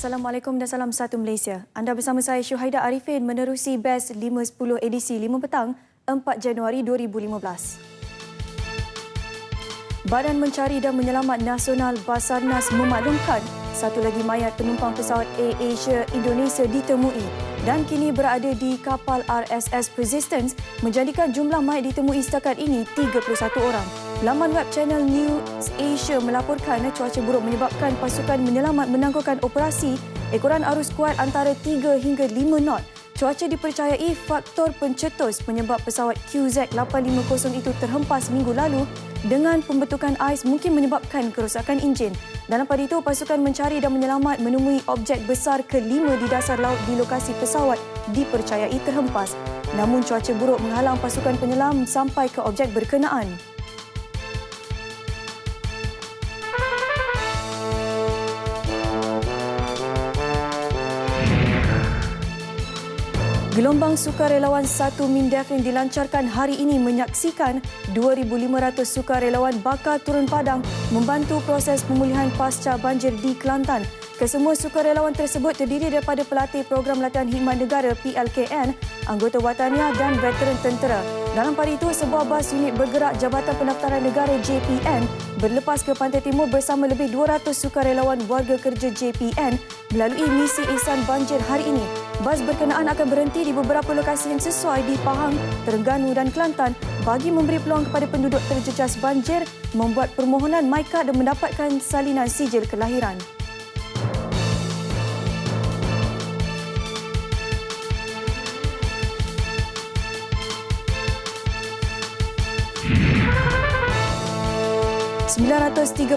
Assalamualaikum dan salam satu Malaysia. Anda bersama saya Syuhaida Arifin menerusi Best 5.10 edisi 5 petang 4 Januari 2015. Badan Mencari dan Menyelamat Nasional Basarnas memaklumkan satu lagi mayat penumpang pesawat Air Asia Indonesia ditemui dan kini berada di kapal RSS Persistence, menjadikan jumlah mayat ditemui setakat ini 31 orang. Laman web channel News Asia melaporkan cuaca buruk menyebabkan pasukan menyelamat menangguhkan operasi ekoran arus kuat antara 3 hingga 5 knot. Cuaca dipercayai faktor pencetus penyebab pesawat QZ850 itu terhempas minggu lalu dengan pembentukan ais mungkin menyebabkan kerosakan enjin. Dalam pada itu, pasukan mencari dan menyelamat menemui objek besar kelima di dasar laut di lokasi pesawat dipercayai terhempas. Namun cuaca buruk menghalang pasukan penyelam sampai ke objek berkenaan. Gelombang sukarelawan 1 Mindef yang dilancarkan hari ini menyaksikan 2,500 sukarelawan bakal turun padang membantu proses pemulihan pasca banjir di Kelantan. Kesemua sukarelawan tersebut terdiri daripada pelatih program latihan khidmat negara PLKN, anggota wataniah dan veteran tentera. Dalam pada itu, sebuah bas unit bergerak Jabatan Pendaftaran Negara JPN berlepas ke Pantai Timur bersama lebih 200 sukarelawan warga kerja JPN melalui misi ihsan banjir hari ini. Bas berkenaan akan berhenti di beberapa lokasi yang sesuai di Pahang, Terengganu dan Kelantan bagi memberi peluang kepada penduduk terjejas banjir membuat permohonan MyKad dan mendapatkan salinan sijil kelahiran. ...931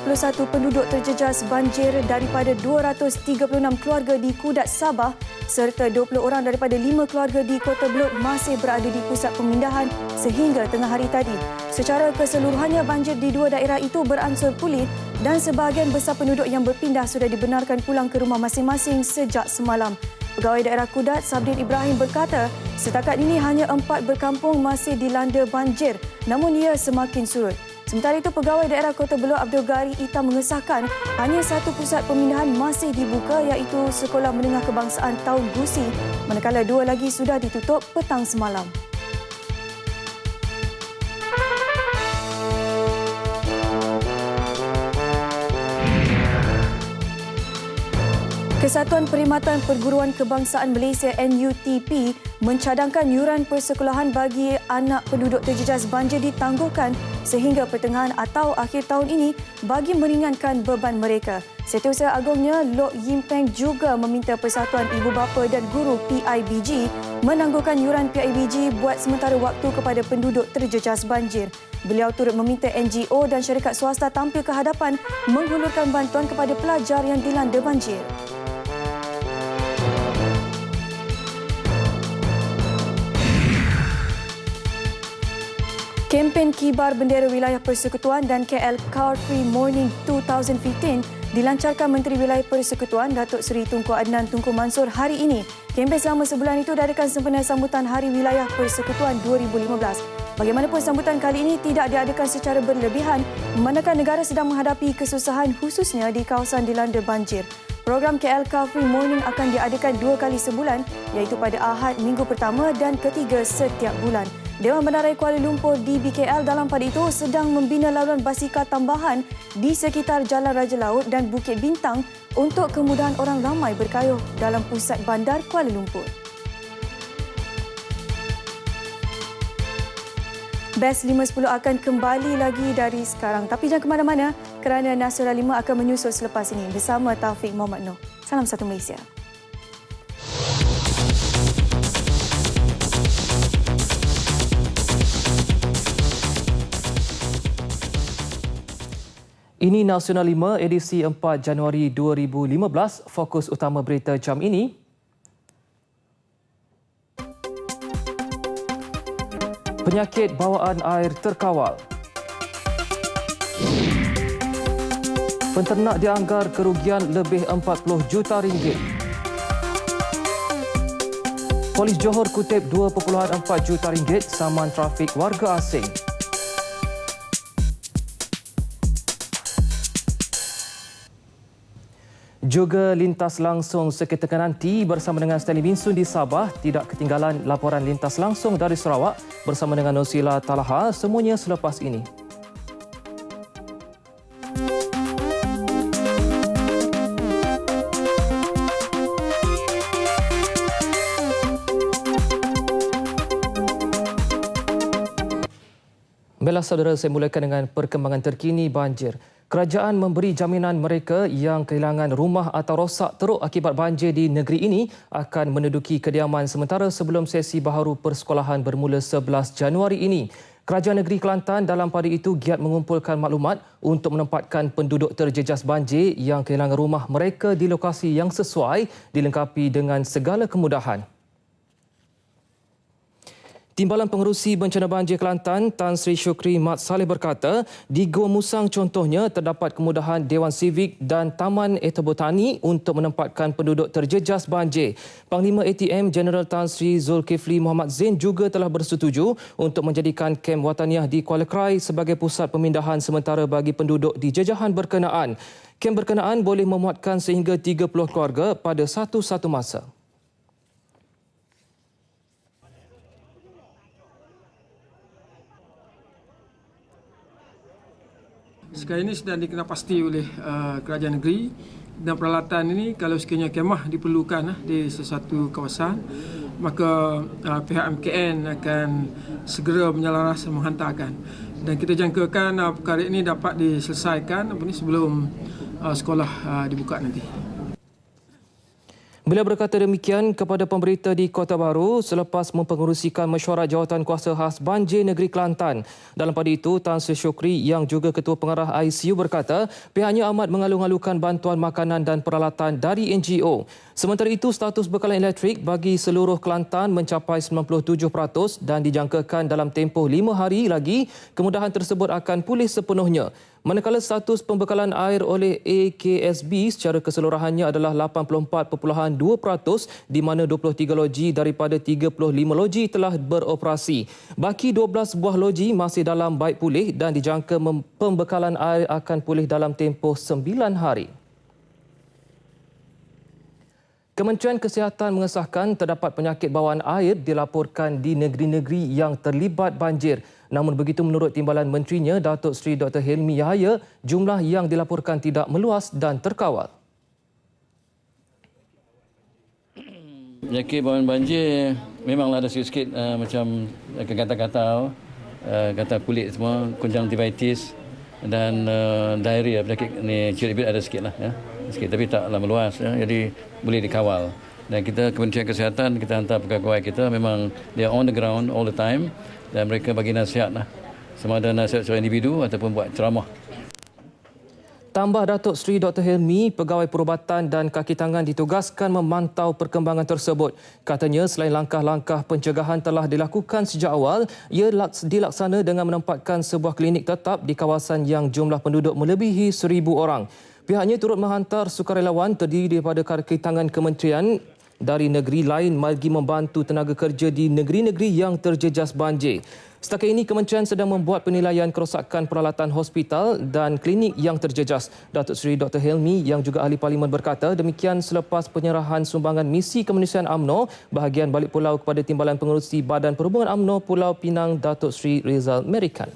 penduduk terjejas banjir daripada 236 keluarga di Kudat, Sabah serta 20 orang daripada 5 keluarga di Kota Belud masih berada di pusat pemindahan sehingga tengah hari tadi. Secara keseluruhannya, banjir di dua daerah itu beransur pulih dan sebahagian besar penduduk yang berpindah sudah dibenarkan pulang ke rumah masing-masing sejak semalam. Pegawai daerah Kudat, Sabdin Ibrahim berkata, setakat ini hanya 4 berkampung masih dilanda banjir namun ia semakin surut. Sementara itu, Pegawai Daerah Kota Belud Abdul Ghari Ita mengesahkan hanya satu pusat pemindahan masih dibuka iaitu Sekolah Menengah Kebangsaan Taun Gusi, manakala 2 lagi sudah ditutup petang semalam. Kesatuan Perkhidmatan Perguruan Kebangsaan Malaysia NUTP mencadangkan yuran persekolahan bagi anak penduduk terjejas banjir ditangguhkan sehingga pertengahan atau akhir tahun ini bagi meringankan beban mereka. Setiausaha Agungnya Lok Yim Peng juga meminta Persatuan Ibu Bapa dan Guru PIBG menangguhkan yuran PIBG buat sementara waktu kepada penduduk terjejas banjir. Beliau turut meminta NGO dan syarikat swasta tampil ke hadapan menghulurkan bantuan kepada pelajar yang dilanda banjir. Kempen Kibar Bendera Wilayah Persekutuan dan KL Car Free Morning 2015 dilancarkan Menteri Wilayah Persekutuan Datuk Seri Tunku Adnan Tunku Mansur hari ini. Kempen selama sebulan itu diadakan sempena sambutan Hari Wilayah Persekutuan 2015. Bagaimanapun, sambutan kali ini tidak diadakan secara berlebihan memandangkan negara sedang menghadapi kesusahan khususnya di kawasan dilanda banjir. Program KL Car Free Morning akan diadakan 2 kali sebulan iaitu pada Ahad minggu pertama dan ketiga setiap bulan. Dewan Bandaraya Kuala Lumpur DBKL dalam pada itu sedang membina laluan basikal tambahan di sekitar Jalan Raja Laut dan Bukit Bintang untuk kemudahan orang ramai berkayuh dalam pusat bandar Kuala Lumpur. Best 5.10 akan kembali lagi dari sekarang. Tapi jangan ke mana-mana kerana Nasional 5 akan menyusul selepas ini bersama Taufik Muhammad Noor. Salam satu Malaysia. Ini Nasional 5 edisi 4 Januari 2015. Fokus utama berita jam ini. Penyakit bawaan air terkawal. Penternak dianggar kerugian lebih 40 juta ringgit. Polis Johor kutip 2.4 juta ringgit saman trafik warga asing. Juga lintas langsung seketika nanti bersama dengan Stanley Binsun di Sabah. Tidak ketinggalan laporan lintas langsung dari Sarawak bersama dengan Nosila Talaha, semuanya selepas ini. Baiklah saudara, saya mulakan dengan perkembangan terkini banjir. Kerajaan memberi jaminan mereka yang kehilangan rumah atau rosak teruk akibat banjir di negeri ini akan menduduki kediaman sementara sebelum sesi baharu persekolahan bermula 11 Januari ini. Kerajaan Negeri Kelantan dalam pada itu giat mengumpulkan maklumat untuk menempatkan penduduk terjejas banjir yang kehilangan rumah mereka di lokasi yang sesuai, dilengkapi dengan segala kemudahan. Timbalan Pengerusi Bencana Banjir Kelantan, Tan Sri Syukri Mat Saleh berkata, di Gua Musang contohnya terdapat kemudahan Dewan Sivik dan Taman Etobotani untuk menempatkan penduduk terjejas banjir. Panglima ATM Jeneral Tan Sri Zulkifli Muhammad Zain juga telah bersetuju untuk menjadikan kem wataniah di Kuala Krai sebagai pusat pemindahan sementara bagi penduduk di jejahan berkenaan. Kem berkenaan boleh memuatkan sehingga 30 keluarga pada satu masa. Sekarang ini sedang dikenapasti oleh kerajaan negeri dan peralatan ini kalau sekiranya kemah diperlukan di sesuatu kawasan, maka pihak MKN akan segera menyalaras menghantarkan. Dan kita jangkakan perkara ini dapat diselesaikan sebelum sekolah dibuka nanti. Beliau berkata demikian kepada pemberita di Kota Baru selepas mempengerusikan mesyuarat jawatan kuasa khas banjir negeri Kelantan. Dalam pada itu, Tan Sri Syukri yang juga ketua pengarah ICU berkata pihaknya amat mengalu-alukan bantuan makanan dan peralatan dari NGO. Sementara itu, status bekalan elektrik bagi seluruh Kelantan mencapai 97% dan dijangkakan dalam tempoh 5 hari lagi kemudahan tersebut akan pulih sepenuhnya. Manakala status pembekalan air oleh AKSB secara keseluruhannya adalah 84.2% di mana 23 loji daripada 35 loji telah beroperasi. Baki 12 buah loji masih dalam baik pulih dan dijangka pembekalan air akan pulih dalam tempoh 9 hari. Kementerian Kesihatan mengesahkan terdapat penyakit bawaan air dilaporkan di negeri-negeri yang terlibat banjir. Namun begitu menurut timbalan menterinya Datuk Seri Dr. Helmi Yahaya, jumlah yang dilaporkan tidak meluas dan terkawal. Penyakit bawaan banjir memanglah ada sikit-sikit macam gatal-gatal, gatal kulit semua, konjungtivitis dan diarrhea, penyakit ni ciri ada sikit lah ya. Sikit tapi taklah meluas ya. Jadi boleh dikawal. Dan kita Kementerian Kesihatan kita hantar pegawai kita memang they are on the ground all the time dan mereka bagi nasihat lah. Sama ada nasihat secara individu ataupun buat ceramah. Tambah Datuk Seri Dr. Helmi, pegawai perubatan dan kaki tangan ditugaskan memantau perkembangan tersebut. Katanya selain langkah-langkah pencegahan telah dilakukan sejak awal, ia dilaksana dengan menempatkan sebuah klinik tetap di kawasan yang jumlah penduduk melebihi 1,000 orang. Pihaknya turut menghantar sukarelawan terdiri daripada kaki tangan kementerian dari negeri lain bagi membantu tenaga kerja di negeri-negeri yang terjejas banjir. Setakat ini, kementerian sedang membuat penilaian kerosakan peralatan hospital dan klinik yang terjejas. Datuk Seri Dr. Helmi yang juga ahli parlimen berkata demikian selepas penyerahan sumbangan misi kemanusiaan UMNO bahagian balik pulau kepada Timbalan Pengerusi Badan Perhubungan UMNO Pulau Pinang Datuk Seri Rizal Merikan.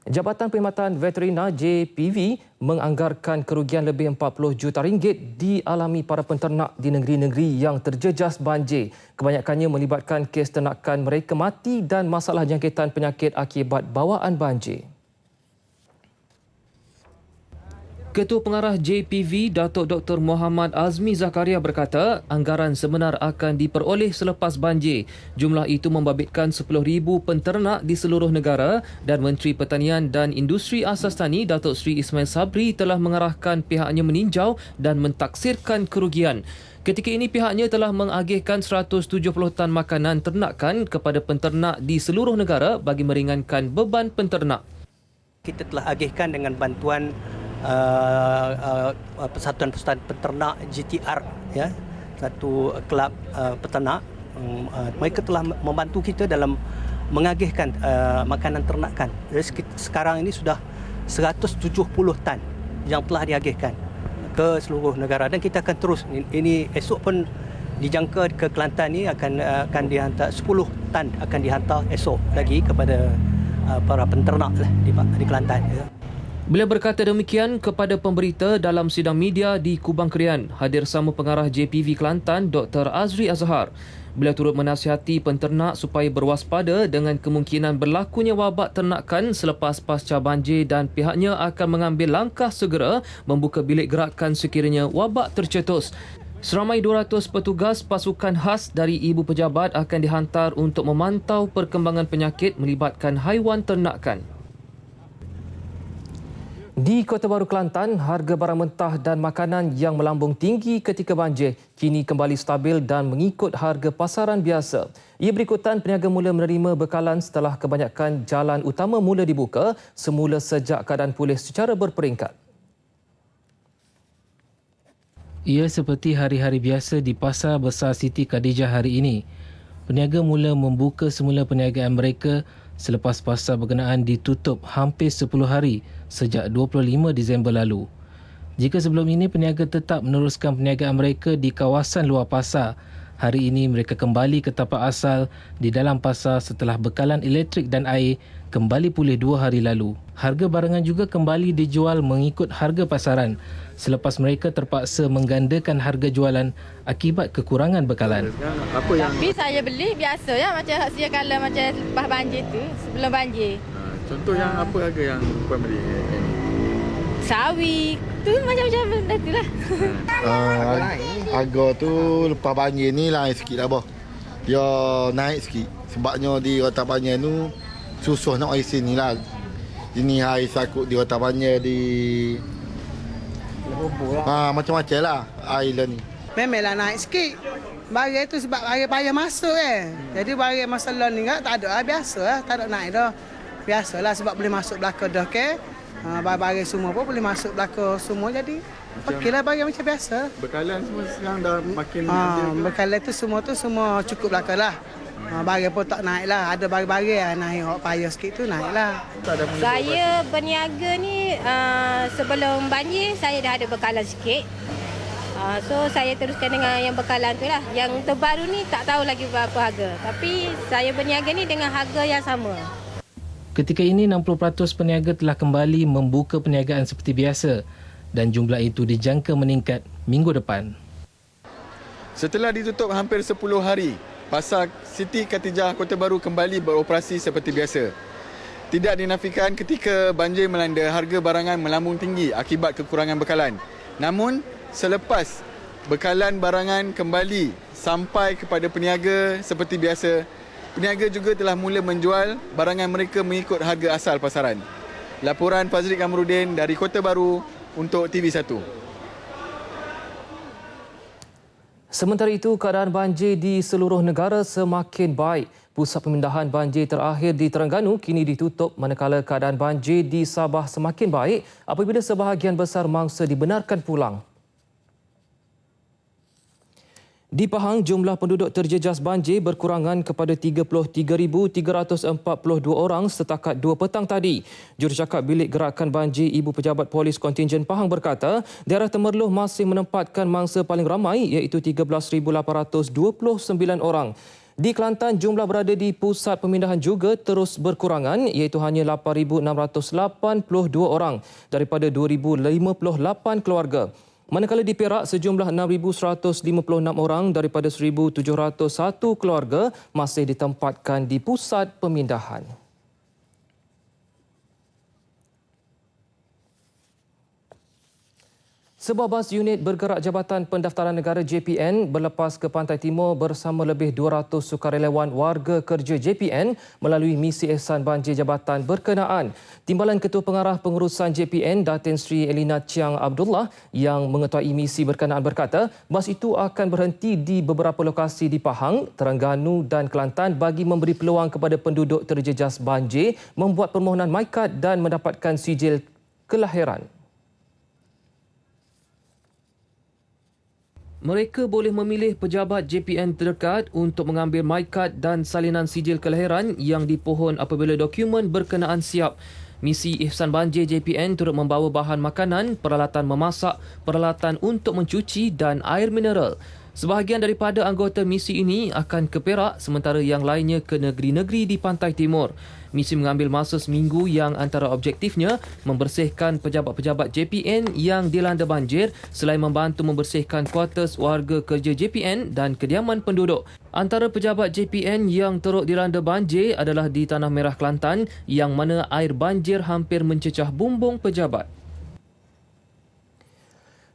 Jabatan Perkhidmatan Veterina JPV menganggarkan kerugian lebih 40 juta ringgit dialami para penternak di negeri-negeri yang terjejas banjir. Kebanyakannya melibatkan kes ternakan mereka mati dan masalah jangkitan penyakit akibat bawaan banjir. Ketua Pengarah JPV Datuk Dr. Muhammad Azmi Zakaria berkata anggaran sebenar akan diperoleh selepas banjir. Jumlah itu membabitkan 10,000 penternak di seluruh negara dan Menteri Pertanian dan Industri Asas Tani Datuk Seri Ismail Sabri telah mengarahkan pihaknya meninjau dan mentaksirkan kerugian. Ketika ini pihaknya telah mengagihkan 170 tan makanan ternakan kepada penternak di seluruh negara bagi meringankan beban penternak. Kita telah agihkan dengan bantuan Persatuan-Persatuan Peternak GTR ya, satu kelab peternak. Mereka telah membantu kita dalam mengagihkan makanan ternakan. Jadi sekarang ini sudah 170 tan yang telah diagihkan ke seluruh negara, dan kita akan terus ini esok pun dijangka ke Kelantan ni akan dihantar 10 tan akan dihantar esok lagi kepada para penternak lah di Kelantan. Beliau berkata demikian kepada pemberita dalam sidang media di Kubang Krian. Hadir sama pengarah JPV Kelantan Dr. Azri Azhar. Beliau turut menasihati penternak supaya berwaspada dengan kemungkinan berlakunya wabak ternakan selepas pasca banjir dan pihaknya akan mengambil langkah segera membuka bilik gerakan sekiranya wabak tercetus. Seramai 200 petugas pasukan khas dari ibu pejabat akan dihantar untuk memantau perkembangan penyakit melibatkan haiwan ternakan. Di Kota Baru Kelantan, harga barang mentah dan makanan yang melambung tinggi ketika banjir kini kembali stabil dan mengikut harga pasaran biasa. Ia berikutan peniaga mula menerima bekalan setelah kebanyakan jalan utama mula dibuka semula sejak keadaan pulih secara berperingkat. Ia seperti hari-hari biasa di Pasar Besar Siti Khadijah hari ini. Peniaga mula membuka semula perniagaan mereka selepas pasar berkenaan ditutup hampir 10 hari sejak 25 Disember lalu. Jika sebelum ini peniaga tetap meneruskan perniagaan mereka di kawasan luar pasar, hari ini mereka kembali ke tapak asal di dalam pasar setelah bekalan elektrik dan air kembali pulih 2 hari lalu. Harga barangan juga kembali dijual mengikut harga pasaran selepas mereka terpaksa menggandakan harga jualan akibat kekurangan bekalan. Tapi saya beli biasa ya, macam sedia kala macam lepas banjir tu, sebelum banjir. Contoh yang apa harga yang puan beli? Sawi tu macam-macam benda tu lah. Harga tu lepas banjir ni lain sikit lah boh. Dia naik sikit. Sebabnya di Kota Banjir tu susah nak air sini lah. Ini air sakut di Kota Banjir di macam-macam lah air lah ni. Memanglah naik sikit. Barang tu sebab barang payah masuk Jadi barang masalah ni tak ada lah, biasa lah, tak ada naik dah. Biasalah sebab boleh masuk belakang dah barang semua pun boleh masuk belakang semua, jadi okeylah barang macam biasa. Bekalan semua sekarang dah makin bekalan tu semua cukup belakang lah. Barang pun tak naik lah. Ada barang-barang yang naik payah sikit tu naik lah. Saya berniaga ni sebelum banjir saya dah ada bekalan sikit. So saya teruskan dengan yang bekalan tu lah. Yang terbaru ni tak tahu lagi berapa harga. Tapi saya berniaga ni dengan harga yang sama. Ketika ini 60% peniaga telah kembali membuka perniagaan seperti biasa dan jumlah itu dijangka meningkat minggu depan. Setelah ditutup hampir 10 hari, Pasar Siti Khadijah Kota Baru kembali beroperasi seperti biasa. Tidak dinafikan ketika banjir melanda, harga barangan melambung tinggi akibat kekurangan bekalan. Namun, selepas bekalan barangan kembali sampai kepada peniaga seperti biasa, peniaga juga telah mula menjual barangan mereka mengikut harga asal pasaran. Laporan Fazli Kamrudin dari Kota Baru untuk TV1. Sementara itu, keadaan banjir di seluruh negara semakin baik. Pusat pemindahan banjir terakhir di Terengganu kini ditutup manakala keadaan banjir di Sabah semakin baik apabila sebahagian besar mangsa dibenarkan pulang. Di Pahang, jumlah penduduk terjejas banjir berkurangan kepada 33,342 orang setakat 2 petang tadi. Jurucakap Bilik Gerakan Banjir Ibu Pejabat Polis Kontingen Pahang berkata, daerah Temerloh masih menempatkan mangsa paling ramai iaitu 13,829 orang. Di Kelantan, jumlah berada di pusat pemindahan juga terus berkurangan iaitu hanya 8,682 orang daripada 2,058 keluarga. Manakala di Perak, sejumlah 6,156 orang daripada 1,701 keluarga masih ditempatkan di pusat pemindahan. Sebuah bas unit bergerak Jabatan Pendaftaran Negara JPN berlepas ke Pantai Timur bersama lebih 200 sukarelawan warga kerja JPN melalui misi ihsan banjir jabatan berkenaan. Timbalan Ketua Pengarah Pengurusan JPN Datin Sri Elina Chiang Abdullah yang mengetuai misi berkenaan berkata, bas itu akan berhenti di beberapa lokasi di Pahang, Terengganu dan Kelantan bagi memberi peluang kepada penduduk terjejas banjir membuat permohonan MyKad dan mendapatkan sijil kelahiran. Mereka boleh memilih pejabat JPN terdekat untuk mengambil MyKad dan salinan sijil kelahiran yang dipohon apabila dokumen berkenaan siap. Misi Ihsan Banjir JPN turut membawa bahan makanan, peralatan memasak, peralatan untuk mencuci dan air mineral. Sebahagian daripada anggota misi ini akan ke Perak sementara yang lainnya ke negeri-negeri di Pantai Timur. Misi mengambil masa seminggu yang antara objektifnya membersihkan pejabat-pejabat JPN yang dilanda banjir selain membantu membersihkan kuartus warga kerja JPN dan kediaman penduduk. Antara pejabat JPN yang teruk dilanda banjir adalah di Tanah Merah Kelantan yang mana air banjir hampir mencecah bumbung pejabat.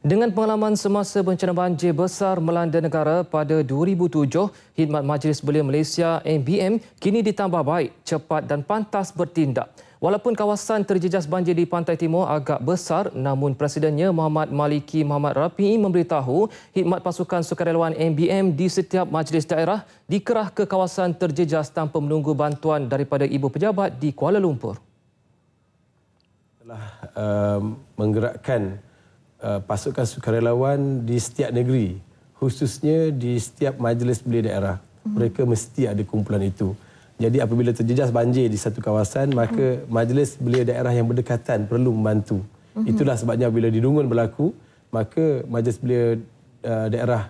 Dengan pengalaman semasa bencana banjir besar melanda negara pada 2007, khidmat Majlis Belia Malaysia MBM kini ditambah baik, cepat dan pantas bertindak. Walaupun kawasan terjejas banjir di Pantai Timur agak besar, namun Presidennya Muhammad Maliki Muhammad Rafi'i memberitahu khidmat pasukan sukarelawan MBM di setiap majlis daerah dikerah ke kawasan terjejas tanpa menunggu bantuan daripada ibu pejabat di Kuala Lumpur. Telah menggerakkan pasukan sukarelawan di setiap negeri, khususnya di setiap majlis belia daerah. Mereka mesti ada kumpulan itu. Jadi apabila terjejas banjir di satu kawasan, maka majlis belia daerah yang berdekatan perlu membantu. Itulah sebabnya bila didungun berlaku, maka majlis belia daerah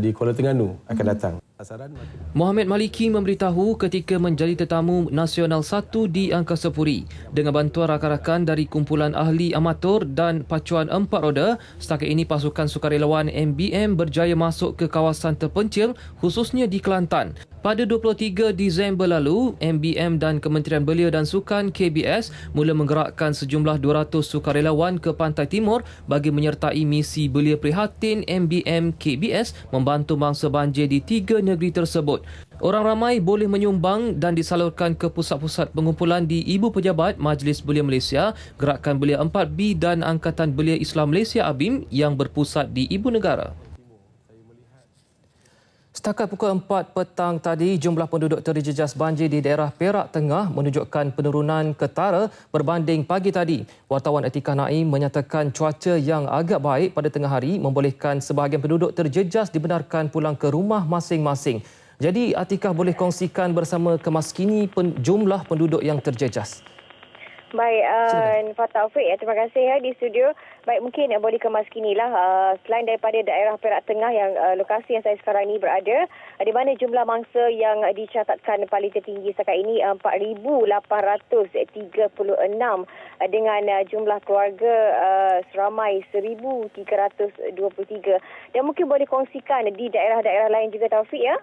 di Kuala Terengganu akan datang. Muhammad Maliki memberitahu ketika menjadi tetamu Nasional 1 di Angkasa Puri. Dengan bantuan rakan-rakan dari kumpulan ahli amatur dan pacuan 4 roda, setakat ini pasukan sukarelawan MBM berjaya masuk ke kawasan terpencil khususnya di Kelantan. Pada 23 Disember lalu, MBM dan Kementerian Belia dan Sukan KBS mula menggerakkan sejumlah 200 sukarelawan ke Pantai Timur bagi menyertai misi belia prihatin MBM KBS membantu mangsa banjir di 3 negeri tersebut. Orang ramai boleh menyumbang dan disalurkan ke pusat-pusat pengumpulan di Ibu Pejabat Majlis Belia Malaysia, Gerakan Belia 4B dan Angkatan Belia Islam Malaysia ABIM yang berpusat di Ibu Negara. Setakat pukul 4 petang tadi, jumlah penduduk terjejas banjir di daerah Perak Tengah menunjukkan penurunan ketara berbanding pagi tadi. Wartawan Atikah Naim menyatakan cuaca yang agak baik pada tengah hari membolehkan sebahagian penduduk terjejas dibenarkan pulang ke rumah masing-masing. Jadi Atikah boleh kongsikan bersama kemaskini jumlah penduduk yang terjejas. Baik, Pak Taufik, terima kasih di studio. Baik, mungkin boleh kemaskinilah selain daripada daerah Perak Tengah yang lokasi yang saya sekarang ini berada, di mana jumlah mangsa yang dicatatkan paling tertinggi setakat ini 4,836 dengan jumlah keluarga seramai 1,323. Dan mungkin boleh kongsikan di daerah-daerah lain juga, Taufik, ya.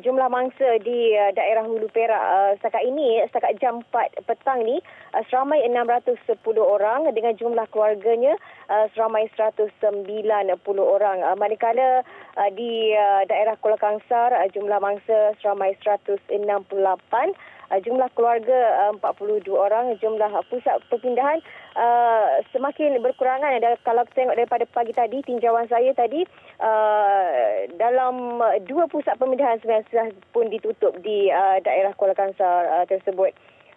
Jumlah mangsa di daerah Hulu Perak setakat jam 4 petang ni seramai 610 orang dengan jumlah keluarganya seramai 190 orang. Manakala di daerah Kuala Kangsar jumlah mangsa seramai 168, jumlah keluarga 42 orang, jumlah pusat perpindahan semakin berkurangan. Kalau kita tengok daripada pagi tadi, tinjauan saya tadi, dalam 2 pusat pemindahan sebenarnya pun ditutup di daerah Kuala Kangsar tersebut.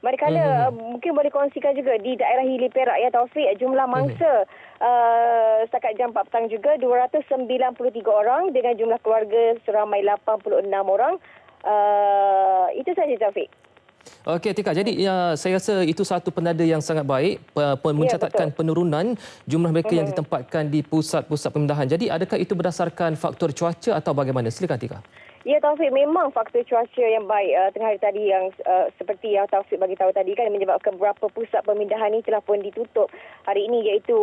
Manakala mungkin boleh kongsikan juga di daerah Hili Perak, ya Taufik, jumlah mangsa setakat jam 4 petang juga 293 orang dengan jumlah keluarga seramai 86 orang. Itu saja, Taufik. Okey, Tika. Jadi saya rasa itu satu penanda yang sangat baik, mencatatkan penurunan jumlah mereka yang ditempatkan di pusat-pusat pemindahan. Jadi adakah itu berdasarkan faktor cuaca atau bagaimana? Silakan, Tika. Ya, Taufik, memang faktor cuaca yang baik tengah hari tadi yang seperti yang Taufik bagi tahu tadi kan menyebabkan beberapa pusat pemindahan ini telah pun ditutup hari ini, iaitu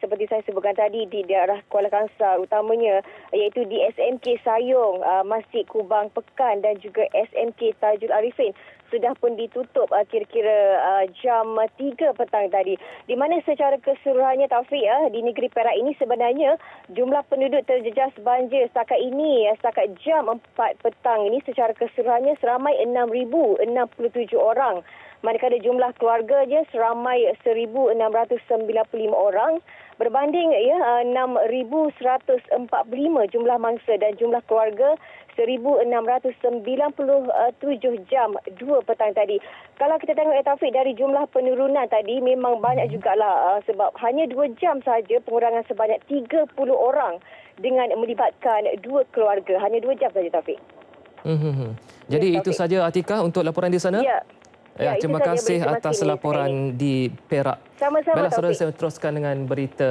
seperti saya sebutkan tadi di daerah Kuala Kangsar utamanya, iaitu di SMK Sayong, Masjid Kubang Pekan dan juga SMK Tajul Arifin sudah pun ditutup kira-kira jam 3 petang tadi. Di mana secara keseluruhannya, Taufik, di negeri Perak ini sebenarnya jumlah penduduk terjejas banjir setakat jam 4 petang ini secara keseluruhannya seramai 6,067 orang. Manakala jumlah keluarganya seramai 1,695 orang berbanding 6,145 jumlah mangsa dan jumlah keluarga 1,697 jam 2 petang tadi. Kalau kita tengok, Taufik, dari jumlah penurunan tadi memang banyak jugalah sebab hanya 2 jam saja pengurangan sebanyak 30 orang dengan melibatkan 2 keluarga. Hanya 2 jam saja, Taufik. Jadi ya, itu saja, Atikah, untuk laporan di sana? Ya. Terima kasih atas laporan di Perak. Sama-sama. Baiklah, saudara, saya teruskan dengan berita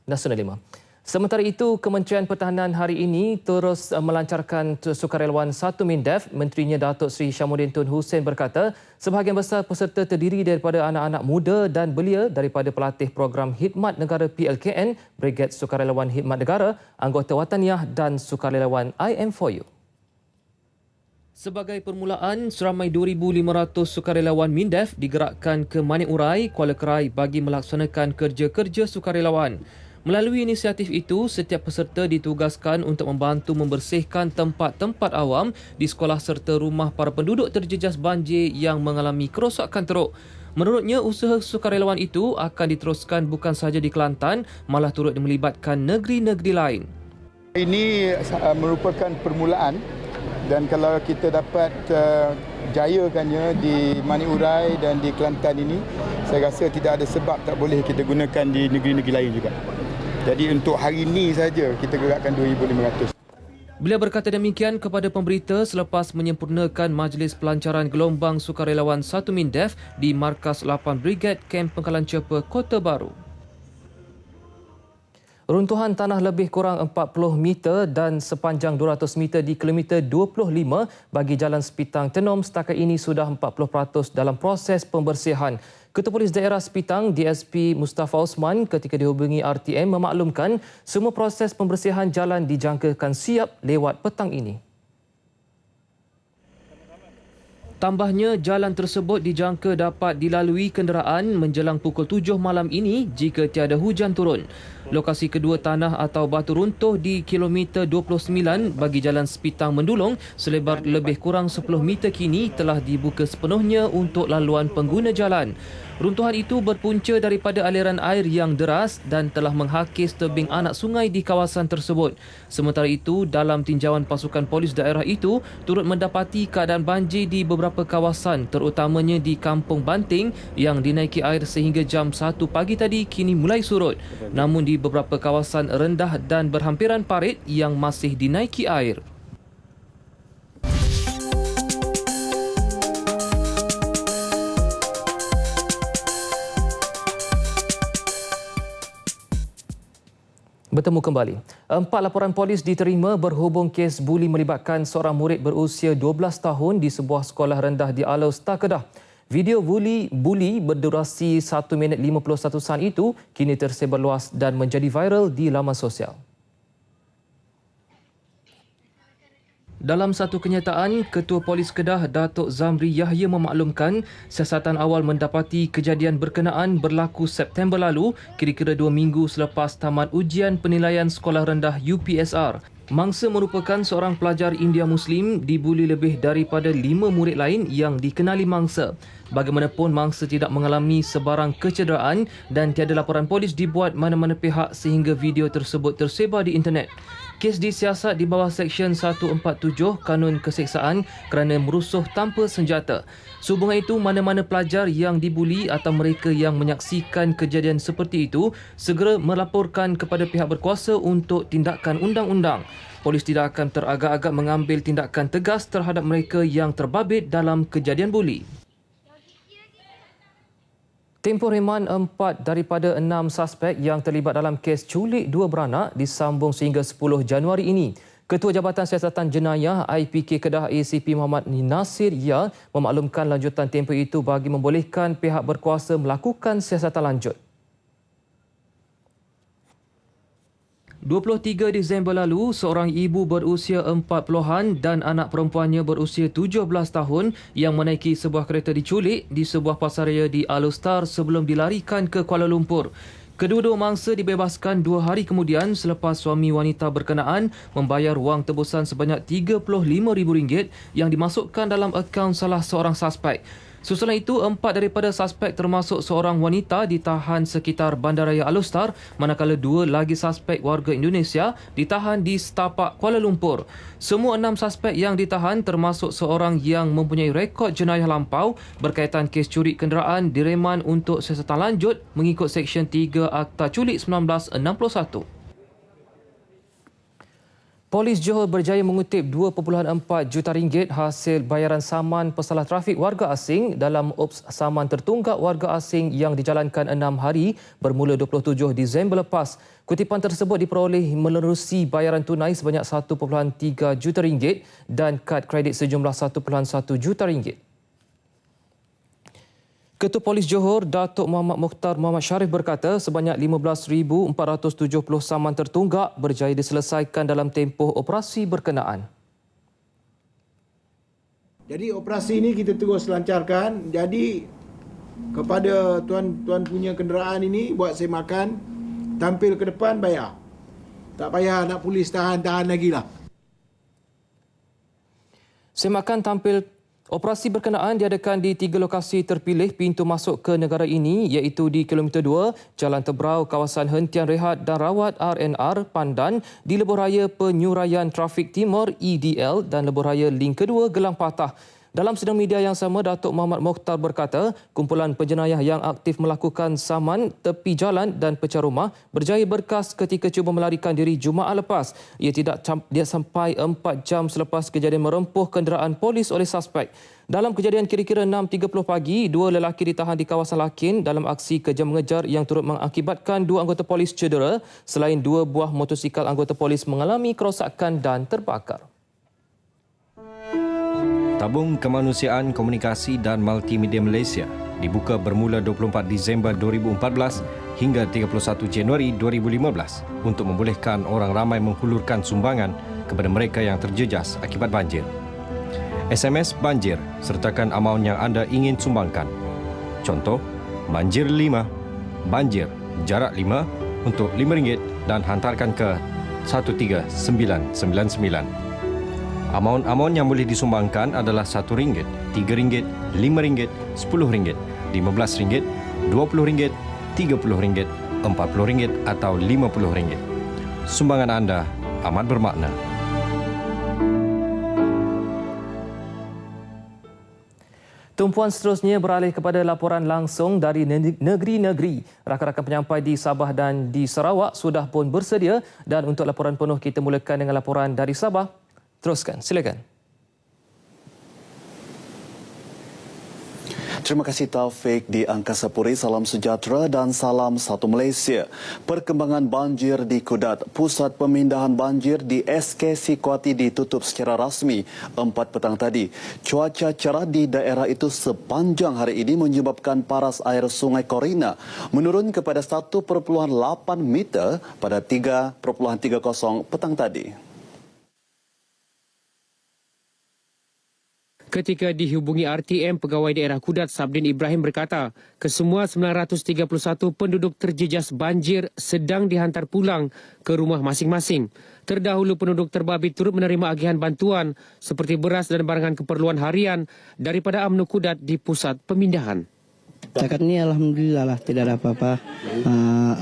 Nasional 5. Sementara itu, Kementerian Pertahanan hari ini terus melancarkan sukarelawan 1 MINDEF. Menterinya Datuk Seri Syamuddin Tun Hussein berkata, sebahagian besar peserta terdiri daripada anak-anak muda dan belia daripada pelatih program Khidmat Negara PLKN, Brigade Sukarelawan Khidmat Negara, anggota Wataniah dan sukarelawan IM4U. Sebagai permulaan, seramai 2,500 sukarelawan MINDEF digerakkan ke Manik Urai, Kuala Kerai bagi melaksanakan kerja-kerja sukarelawan. Melalui inisiatif itu, setiap peserta ditugaskan untuk membantu membersihkan tempat-tempat awam di sekolah serta rumah para penduduk terjejas banjir yang mengalami kerosakan teruk. Menurutnya, usaha sukarelawan itu akan diteruskan bukan sahaja di Kelantan, malah turut melibatkan negeri-negeri lain. Ini merupakan permulaan dan kalau kita dapat jayakannya di Manik Urai dan di Kelantan ini, saya rasa tidak ada sebab tak boleh kita gunakan di negeri-negeri lain juga. Jadi untuk hari ini saja kita gerakkan 2,500. Beliau berkata demikian kepada pemberita selepas menyempurnakan majlis pelancaran gelombang sukarelawan 1 MINDEF di Markas 8 Brigade Kem Pangkalan Cepa, Kota Baru. Runtuhan tanah lebih kurang 40 meter dan sepanjang 200 meter di kilometer 25 bagi Jalan Sepitang Tenom setakat ini sudah 40% dalam proses pembersihan. Ketua Polis Daerah Sepitang, DSP Mustafa Osman ketika dihubungi RTM memaklumkan semua proses pembersihan jalan dijangkakan siap lewat petang ini. Tambahnya, jalan tersebut dijangka dapat dilalui kenderaan menjelang pukul 7 malam ini jika tiada hujan turun. Lokasi kedua tanah atau batu runtuh di kilometer 29 bagi Jalan Sepitang Mendulong selebar lebih kurang 10 meter kini telah dibuka sepenuhnya untuk laluan pengguna jalan. Runtuhan itu berpunca daripada aliran air yang deras dan telah menghakis tebing anak sungai di kawasan tersebut. Sementara itu, dalam tinjauan pasukan polis daerah itu turut mendapati keadaan banjir di beberapa kawasan terutamanya di Kampung Banting yang dinaiki air sehingga jam 1 pagi tadi kini mulai surut. Namun di beberapa kawasan rendah dan berhampiran parit yang masih dinaiki air. Bertemu kembali. 4 laporan polis diterima berhubung kes buli melibatkan seorang murid berusia 12 tahun di sebuah sekolah rendah di Alor Star Kedah. Video buli berdurasi 1 minit 51 saat itu kini tersebar luas dan menjadi viral di laman sosial. Dalam satu kenyataan, Ketua Polis Kedah Datuk Zamri Yahya memaklumkan siasatan awal mendapati kejadian berkenaan berlaku September lalu kira-kira 2 minggu selepas tamat ujian penilaian sekolah rendah UPSR. Mangsa merupakan seorang pelajar India Muslim dibuli lebih daripada 5 murid lain yang dikenali mangsa. Bagaimanapun, mangsa tidak mengalami sebarang kecederaan dan tiada laporan polis dibuat mana-mana pihak sehingga video tersebut tersebar di internet. Kes disiasat di bawah Seksyen 147 Kanun Keseksaan kerana merusuh tanpa senjata. Sehubungan itu, mana-mana pelajar yang dibuli atau mereka yang menyaksikan kejadian seperti itu segera melaporkan kepada pihak berkuasa untuk tindakan undang-undang. Polis tidak akan teragak-agak mengambil tindakan tegas terhadap mereka yang terbabit dalam kejadian buli. Tempoh reman 4 daripada 6 suspek yang terlibat dalam kes culik 2 beranak disambung sehingga 10 Januari ini. Ketua Jabatan Siasatan Jenayah IPK Kedah ACP Muhammad Nasir Ya memaklumkan lanjutan tempoh itu bagi membolehkan pihak berkuasa melakukan siasatan lanjut. 23 Disember lalu, seorang ibu berusia 40-an dan anak perempuannya berusia 17 tahun yang menaiki sebuah kereta diculik di sebuah pasaraya di Alor Star sebelum dilarikan ke Kuala Lumpur. Kedua-dua mangsa dibebaskan 2 hari kemudian selepas suami wanita berkenaan membayar wang tebusan sebanyak RM35,000 yang dimasukkan dalam akaun salah seorang suspek. Susulan itu, 4 daripada suspek termasuk seorang wanita ditahan sekitar Bandaraya Alor Star, manakala 2 lagi suspek warga Indonesia ditahan di Setapak Kuala Lumpur. Semua 6 suspek yang ditahan termasuk seorang yang mempunyai rekod jenayah lampau berkaitan kes curi kenderaan direman untuk siasatan lanjut mengikut Seksyen 3 Akta Culik 1961. Polis Johor berjaya mengutip 2.4 juta ringgit hasil bayaran saman pesalah trafik warga asing dalam ops saman tertunggak warga asing yang dijalankan 6 hari bermula 27 Disember lepas. Kutipan tersebut diperoleh menerusi bayaran tunai sebanyak 1.3 juta ringgit dan kad kredit sejumlah 1.1 juta ringgit. Ketua Polis Johor, Datuk Muhammad Mokhtar Muhammad Sharif berkata sebanyak 15,470 saman tertunggak berjaya diselesaikan dalam tempoh operasi berkenaan. Jadi operasi ini kita terus lancarkan. Jadi kepada tuan-tuan punya kenderaan ini buat semakan, tampil ke depan bayar. Tak payah nak polis tahan-tahan lagi lah. Semakan tampil operasi berkenaan diadakan di 3 lokasi terpilih pintu masuk ke negara ini iaitu di Kilometer 2, Jalan Tebrau, kawasan hentian rehat dan rawat RNR Pandan, di Lebuhraya Penyuraian Trafik Timur EDL dan Lebuhraya Link Kedua Gelang Patah. Dalam sidang media yang sama, Datuk Muhammad Mokhtar berkata kumpulan penjenayah yang aktif melakukan saman tepi jalan dan pecah rumah berjaya berkas ketika cuba melarikan diri Jumaat lepas. Ia tidak sampai 4 jam selepas kejadian merempuh kenderaan polis oleh suspek. Dalam kejadian kira-kira 6.30 pagi, 2 lelaki ditahan di kawasan Lakin dalam aksi kejar mengejar yang turut mengakibatkan 2 anggota polis cedera selain 2 buah motosikal anggota polis mengalami kerosakan dan terbakar. Tabung Kemanusiaan Komunikasi dan Multimedia Malaysia dibuka bermula 24 Disember 2014 hingga 31 Januari 2015 untuk membolehkan orang ramai menghulurkan sumbangan kepada mereka yang terjejas akibat banjir. SMS banjir sertakan amaun yang anda ingin sumbangkan. Contoh, banjir 5, banjir jarak 5 untuk RM5 dan hantarkan ke 13999. Amaun-amaun yang boleh disumbangkan adalah RM1, RM3, RM5, RM10, RM15, RM20, RM30, RM40 atau RM50. Sumbangan anda amat bermakna. Tumpuan seterusnya beralih kepada laporan langsung dari negeri-negeri. Rakan-rakan penyampai di Sabah dan di Sarawak sudah pun bersedia dan untuk laporan penuh kita mulakan dengan laporan dari Sabah. Teruskan, silakan. Terima kasih Taufik di Angkasa Puri. Salam sejahtera dan salam satu Malaysia. Perkembangan banjir di Kudat. Pusat pemindahan banjir di SK Sikuati ditutup secara rasmi 4 petang tadi. Cuaca cerah di daerah itu sepanjang hari ini menyebabkan paras air Sungai Korina menurun kepada 1.8 meter pada 3.30 petang tadi. Ketika dihubungi RTM, Pegawai Daerah Kudat Sabdin Ibrahim berkata, kesemua 931 penduduk terjejas banjir sedang dihantar pulang ke rumah masing-masing. Terdahulu penduduk terbabit turut menerima agihan bantuan seperti beras dan barangan keperluan harian daripada UMNO Kudat di pusat pemindahan. Setakat ini alhamdulillah lah tidak ada apa-apa.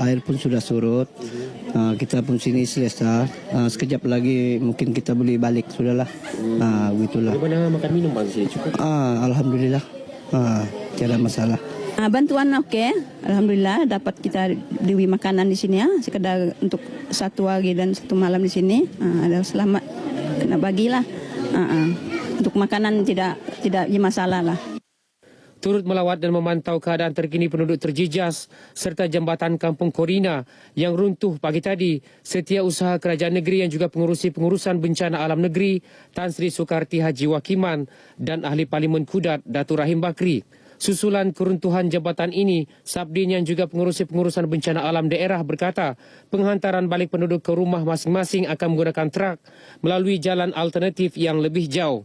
Air pun sudah surut. Kita pun sini selesai. Sekejap lagi mungkin kita boleh balik sudahlah. Begitulah. Bagaimana makan minum bang sini cukup? Alhamdulillah. Tiada masalah. Bantuan okey. Alhamdulillah dapat kita beli makanan di sini ya. Sekedar untuk 1 hari dan 1 malam di sini. Ada selamat kena bagilah. Untuk makanan tidak masalah lah. Turut melawat dan memantau keadaan terkini penduduk terjejas serta jambatan Kampung Korina yang runtuh pagi tadi. Setiausaha Kerajaan Negeri yang juga pengurusan bencana alam negeri Tan Sri Sukarti Haji Wakiman dan Ahli Parlimen Kudat Datuk Rahim Bakri. Susulan keruntuhan jambatan ini, Sabdin yang juga pengurusan bencana alam daerah berkata penghantaran balik penduduk ke rumah masing-masing akan menggunakan truk melalui jalan alternatif yang lebih jauh.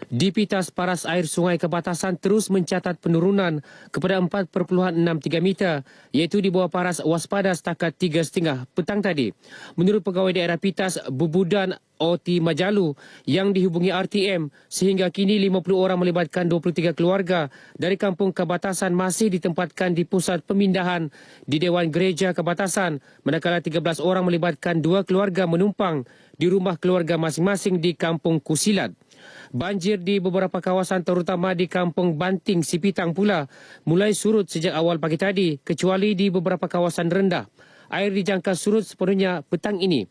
Di Pitas, paras air Sungai Kebatasan terus mencatat penurunan kepada 4.63 meter, iaitu di bawah paras waspada setakat 3.30 petang tadi. Menurut Pegawai Daerah Pitas, Bubudan Oti Majalu yang dihubungi RTM, sehingga kini 50 orang melibatkan 23 keluarga dari Kampung Kebatasan masih ditempatkan di pusat pemindahan di Dewan Gereja Kebatasan, manakala 13 orang melibatkan 2 keluarga menumpang di rumah keluarga masing-masing di Kampung Kusilat. Banjir di beberapa kawasan terutama di Kampung Banting Sipitang pula mulai surut sejak awal pagi tadi kecuali di beberapa kawasan rendah. Air dijangka surut sepenuhnya petang ini.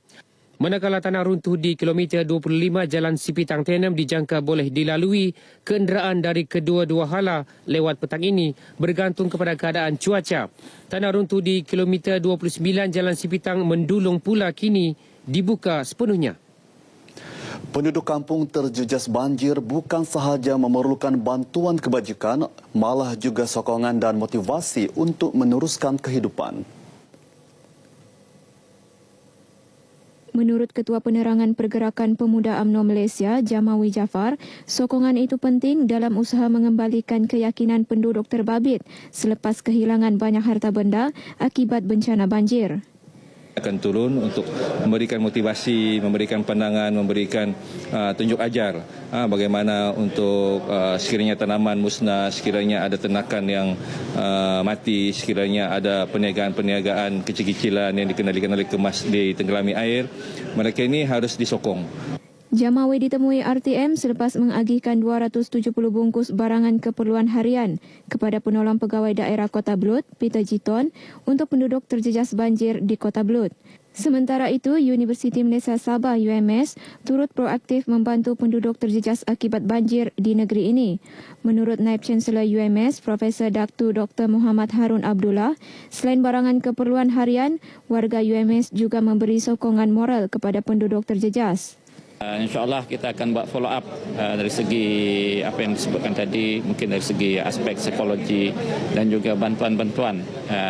Manakala tanah runtuh di kilometer 25 Jalan Sipitang Tenem dijangka boleh dilalui kenderaan dari kedua-dua hala lewat petang ini bergantung kepada keadaan cuaca. Tanah runtuh di kilometer 29 Jalan Sipitang Mendulung pula kini dibuka sepenuhnya. Penduduk kampung terjejas banjir bukan sahaja memerlukan bantuan kebajikan, malah juga sokongan dan motivasi untuk meneruskan kehidupan. Menurut Ketua Penerangan Pergerakan Pemuda UMNO Malaysia, Jamawi Jaafar, sokongan itu penting dalam usaha mengembalikan keyakinan penduduk terbabit selepas kehilangan banyak harta benda akibat bencana banjir. Akan turun untuk memberikan motivasi, memberikan pandangan, memberikan tunjuk ajar bagaimana untuk sekiranya tanaman musnah, sekiranya ada ternakan yang mati, sekiranya ada perniagaan-perniagaan kecil-kecilan yang dikendalikan oleh kemas di tenggelami air, mereka ini harus disokong. Jamawi ditemui RTM selepas mengagihkan 270 bungkus barangan keperluan harian kepada penolong pegawai daerah Kota Belud, Peter Jiton, untuk penduduk terjejas banjir di Kota Belud. Sementara itu, Universiti Malaysia Sabah UMS turut proaktif membantu penduduk terjejas akibat banjir di negeri ini. Menurut Naib Chancellor UMS, Profesor Dr. Muhammad Harun Abdullah, selain barangan keperluan harian, warga UMS juga memberi sokongan moral kepada penduduk terjejas. InsyaAllah kita akan buat follow up dari segi apa yang disebutkan tadi, mungkin dari segi aspek psikologi dan juga bantuan-bantuan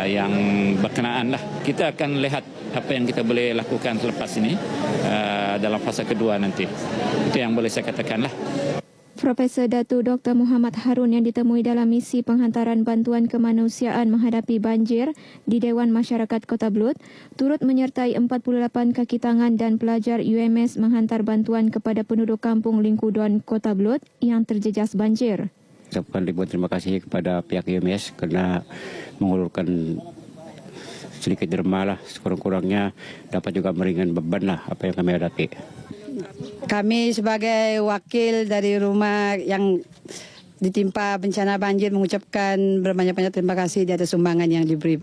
yang berkenaan lah. Kita akan lihat apa yang kita boleh lakukan selepas ini dalam fasa kedua nanti. Itu yang boleh saya katakan lah. Profesor Datuk Dr. Muhammad Harun yang ditemui dalam misi penghantaran bantuan kemanusiaan menghadapi banjir di Dewan Masyarakat Kota Belud turut menyertai 48 kaki tangan dan pelajar UMS menghantar bantuan kepada penduduk kampung Lingkuduan Kota Belud yang terjejas banjir. Saya ucapkan ribuan terima kasih kepada pihak UMS kerana mengulurkan sedikit derma lah, sekurang-kurangnya dapat juga meringan beban lah apa yang kami hadapi. Kami sebagai wakil dari rumah yang ditimpa bencana banjir mengucapkan berbanyak-banyak terima kasih di atas sumbangan yang diberi.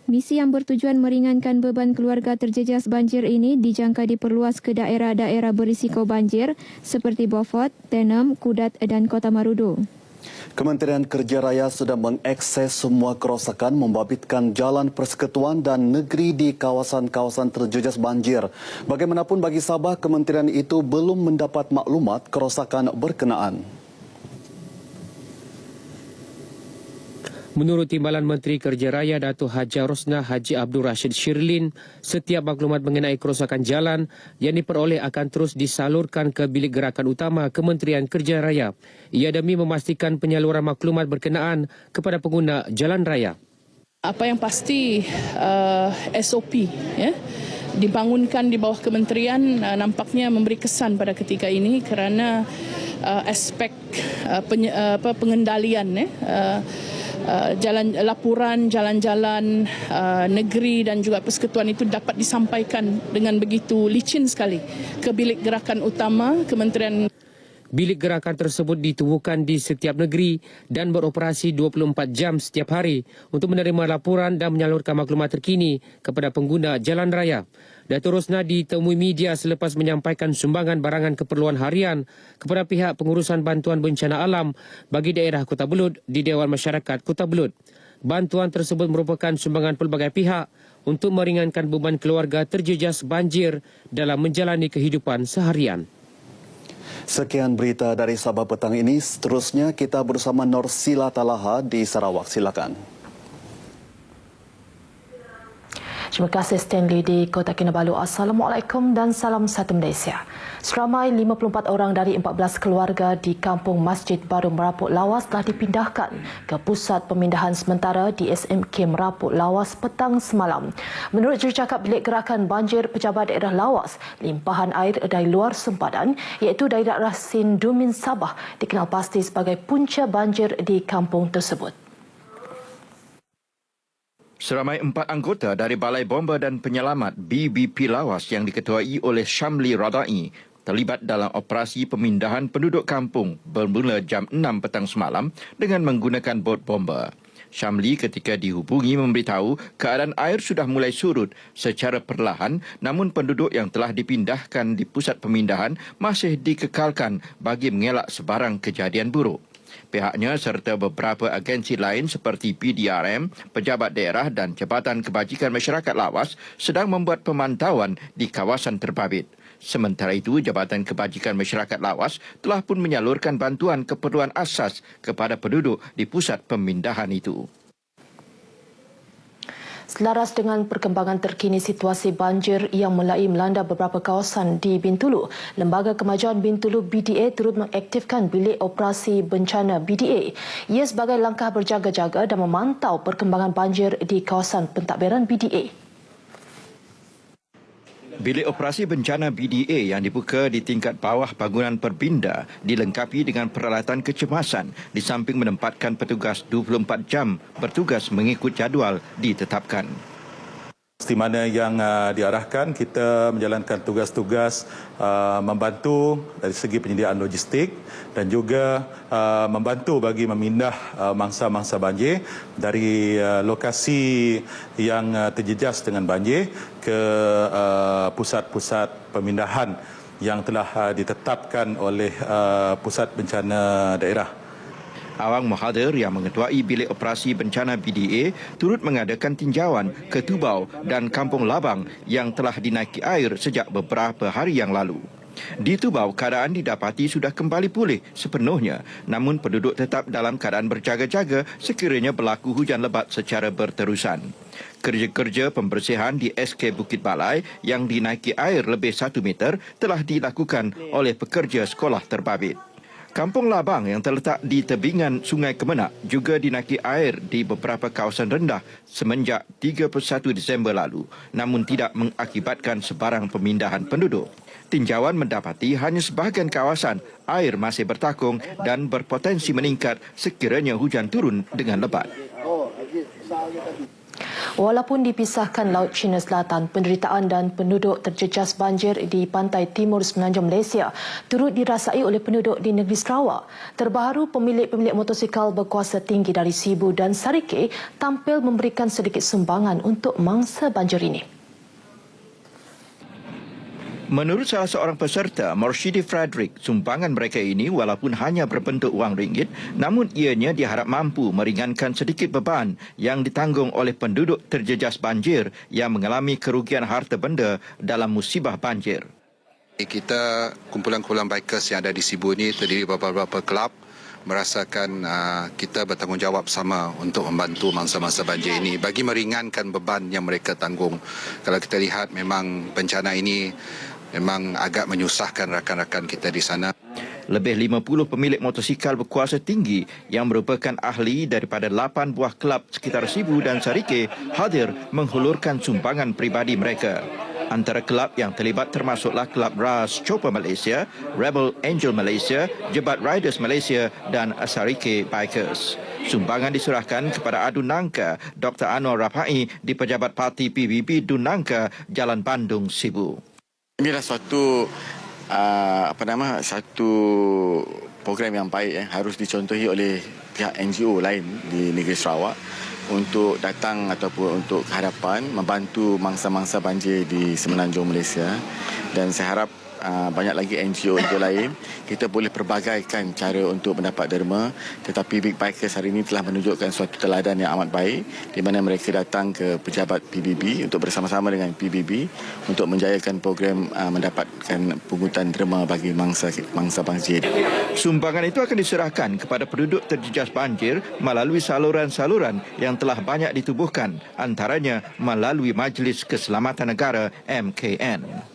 Misi yang bertujuan meringankan beban keluarga terjejas banjir ini dijangka diperluas ke daerah-daerah berisiko banjir seperti Beaufort, Tenem, Kudat dan Kota Marudu. Kementerian Kerja Raya sudah mengakses semua kerosakan membabitkan jalan persekutuan dan negeri di kawasan-kawasan terjejas banjir. Bagaimanapun bagi Sabah, kementerian itu belum mendapat maklumat kerosakan berkenaan. Menurut Timbalan Menteri Kerja Raya Datuk Haji Rosnah Haji Abdul Rashid Shirlin, setiap maklumat mengenai kerosakan jalan yang diperoleh akan terus disalurkan ke bilik gerakan utama Kementerian Kerja Raya. Ia demi memastikan penyaluran maklumat berkenaan kepada pengguna jalan raya. Apa yang pasti SOP dibangunkan di bawah kementerian nampaknya memberi kesan pada ketika ini kerana aspek pengendalian laporan jalan-jalan negeri dan juga persekutuan itu dapat disampaikan dengan begitu licin sekali ke bilik gerakan utama Kementerian. Bilik gerakan tersebut ditubuhkan di setiap negeri dan beroperasi 24 jam setiap hari untuk menerima laporan dan menyalurkan maklumat terkini kepada pengguna jalan raya. Datuk Rosnah ditemui media selepas menyampaikan sumbangan barangan keperluan harian kepada pihak pengurusan bantuan bencana alam bagi daerah Kota Belud di Dewan Masyarakat Kota Belud. Bantuan tersebut merupakan sumbangan pelbagai pihak untuk meringankan beban keluarga terjejas banjir dalam menjalani kehidupan seharian. Sekian berita dari Sabah petang ini. Seterusnya kita bersama Norsila Talaha di Sarawak. Silakan. Terima kasih Stanley di Kota Kinabalu. Assalamualaikum dan salam satu Malaysia. Seramai 54 orang dari 14 keluarga di kampung Masjid Baru Merapuk Lawas telah dipindahkan ke pusat pemindahan sementara di SMK Merapuk Lawas petang semalam. Menurut jurucakap Bilik Gerakan Banjir Pejabat Daerah Lawas, limpahan air dari luar sempadan iaitu dari daerah Sindumin Sabah dikenal pasti sebagai punca banjir di kampung tersebut. Seramai 4 anggota dari Balai Bomba dan Penyelamat BBP Lawas yang diketuai oleh Syamli Radai terlibat dalam operasi pemindahan penduduk kampung bermula jam 6 petang semalam dengan menggunakan bot bomba. Syamli ketika dihubungi memberitahu keadaan air sudah mulai surut secara perlahan, namun penduduk yang telah dipindahkan di pusat pemindahan masih dikekalkan bagi mengelak sebarang kejadian buruk. Pihaknya serta beberapa agensi lain seperti PDRM, Pejabat Daerah dan Jabatan Kebajikan Masyarakat Lawas sedang membuat pemantauan di kawasan terbabit. Sementara itu, Jabatan Kebajikan Masyarakat Lawas telah pun menyalurkan bantuan keperluan asas kepada penduduk di pusat pemindahan itu. Selaras dengan perkembangan terkini situasi banjir yang mulai melanda beberapa kawasan di Bintulu, Lembaga Kemajuan Bintulu BDA turut mengaktifkan bilik operasi bencana BDA. Ia sebagai langkah berjaga-jaga dan memantau perkembangan banjir di kawasan pentadbiran BDA. Bilik operasi bencana BDA yang dibuka di tingkat bawah bangunan Perbinda dilengkapi dengan peralatan kecemasan di samping menempatkan petugas 24 jam bertugas mengikut jadual ditetapkan. Di mana yang diarahkan, kita menjalankan tugas-tugas membantu dari segi penyediaan logistik dan juga membantu bagi memindah mangsa-mangsa banjir dari lokasi yang terjejas dengan banjir ke pusat-pusat pemindahan yang telah ditetapkan oleh Pusat Bencana Daerah. Awang Mahathir yang mengetuai bilik operasi bencana BDA turut mengadakan tinjauan ke Tubau dan Kampung Labang yang telah dinaiki air sejak beberapa hari yang lalu. Di Tubau, keadaan didapati sudah kembali pulih sepenuhnya, namun penduduk tetap dalam keadaan berjaga-jaga sekiranya berlaku hujan lebat secara berterusan. Kerja-kerja pembersihan di SK Bukit Balai yang dinaiki air lebih 1 meter telah dilakukan oleh pekerja sekolah terbabit. Kampung Labang yang terletak di tebingan Sungai Kemenak juga dinaiki air di beberapa kawasan rendah semenjak 31 Disember lalu, namun tidak mengakibatkan sebarang pemindahan penduduk. Tinjauan mendapati hanya sebahagian kawasan air masih bertakung dan berpotensi meningkat sekiranya hujan turun dengan lebat. Walaupun dipisahkan Laut Cina Selatan, penderitaan dan penduduk terjejas banjir di pantai timur semenanjung Malaysia turut dirasai oleh penduduk di negeri Sarawak. Terbaru, pemilik-pemilik motosikal berkuasa tinggi dari Sibu dan Sarike tampil memberikan sedikit sumbangan untuk mangsa banjir ini. Menurut salah seorang peserta, Morshidi Frederick, sumbangan mereka ini walaupun hanya berbentuk wang ringgit, namun ianya diharap mampu meringankan sedikit beban yang ditanggung oleh penduduk terjejas banjir yang mengalami kerugian harta benda dalam musibah banjir. Kita kumpulan-kumpulan bikers yang ada di Sibu ini terdiri beberapa kelab merasakan kita bertanggungjawab sama untuk membantu mangsa-mangsa banjir ini bagi meringankan beban yang mereka tanggung. Kalau kita lihat memang bencana ini memang agak menyusahkan rakan-rakan kita di sana. Lebih 50 pemilik motosikal berkuasa tinggi yang merupakan ahli daripada 8 buah kelab sekitar Sibu dan Sarike hadir menghulurkan sumbangan pribadi mereka. Antara kelab yang terlibat termasuklah Kelab Ras Chopper Malaysia, Rebel Angel Malaysia, Jebat Riders Malaysia dan Sarike Bikers. Sumbangan diserahkan kepada Adun Nangka, Dr. Anwar Rapai di Pejabat Parti PBB Dun Nangka, Jalan Bandung, Sibu. Inilah satu program yang baik harus dicontohi oleh pihak NGO lain di negeri Sarawak untuk datang ataupun untuk kehadapan membantu mangsa-mangsa banjir di semenanjung Malaysia, dan saya harap banyak lagi NGO lain kita boleh perbagaikan cara untuk mendapat derma, tetapi Big Bikers hari ini telah menunjukkan suatu teladan yang amat baik di mana mereka datang ke pejabat PBB untuk bersama-sama dengan PBB untuk menjayakan program mendapatkan pungutan derma bagi mangsa banjir. Sumbangan itu akan diserahkan kepada penduduk terjejas banjir melalui saluran-saluran yang telah banyak ditubuhkan, antaranya melalui Majlis Keselamatan Negara MKN.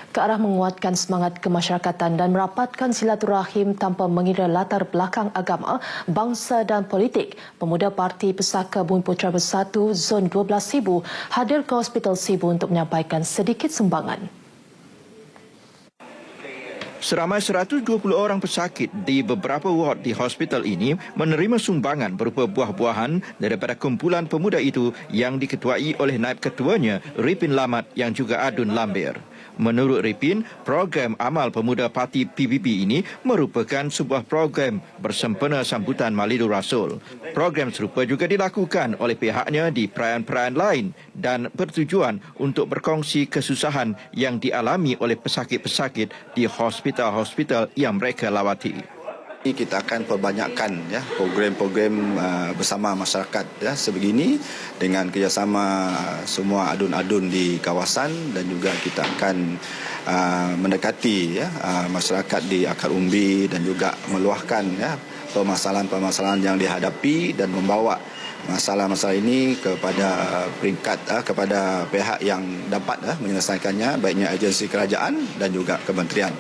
Ke arah menguatkan semangat kemasyarakatan dan merapatkan silaturahim tanpa mengira latar belakang agama, bangsa dan politik, pemuda Parti Pesaka Bumi Putera Bersatu Zon 12 Sibu hadir ke Hospital Sibu untuk menyampaikan sedikit sumbangan. Seramai 120 orang pesakit di beberapa ward di hospital ini menerima sumbangan berupa buah-buahan daripada kumpulan pemuda itu yang diketuai oleh naib ketuanya Ripin Lamat yang juga Adun Lambir. Menurut Ripin, program amal pemuda parti PBB ini merupakan sebuah program bersempena sambutan Maulidur Rasul. Program serupa juga dilakukan oleh pihaknya di perayaan-perayaan lain dan bertujuan untuk berkongsi kesusahan yang dialami oleh pesakit-pesakit di hospital-hospital yang mereka lawati. Kita akan perbanyakkan ya program-program bersama masyarakat ya sebegini dengan kerjasama semua adun-adun di kawasan, dan juga kita akan mendekati ya masyarakat di akar umbi dan juga meluahkan ya permasalahan-permasalahan yang dihadapi dan membawa masalah-masalah ini kepada peringkat kepada pihak yang dapat menyelesaikannya, baiknya agensi kerajaan dan juga kementerian.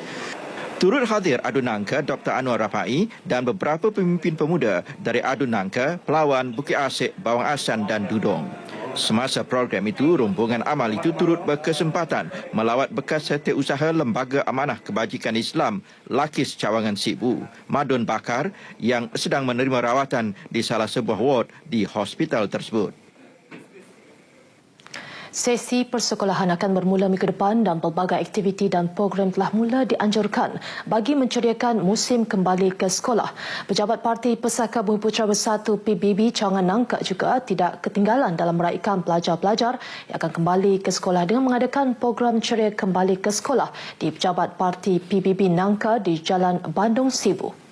Turut hadir Adun Nangka Dr. Anwar Rapai dan beberapa pemimpin pemuda dari Adun Nangka, Pelawan, Bukit Asik, Bawang Asan dan Dudong. Semasa program itu, rombongan amal itu turut berkesempatan melawat bekas setiausaha Lembaga Amanah Kebajikan Islam Lakis Cawangan Sibu, Madun Bakar, yang sedang menerima rawatan di salah sebuah ward di hospital tersebut. Sesi persekolahan akan bermula minggu depan dan pelbagai aktiviti dan program telah mula dianjurkan bagi menceriakan musim kembali ke sekolah. Pejabat Parti Pesaka Bumi Putera Bersatu PBB Cawangan Nangka juga tidak ketinggalan dalam meraikan pelajar-pelajar yang akan kembali ke sekolah dengan mengadakan program ceria kembali ke sekolah di Pejabat Parti PBB Nangka di Jalan Bandung Sibu.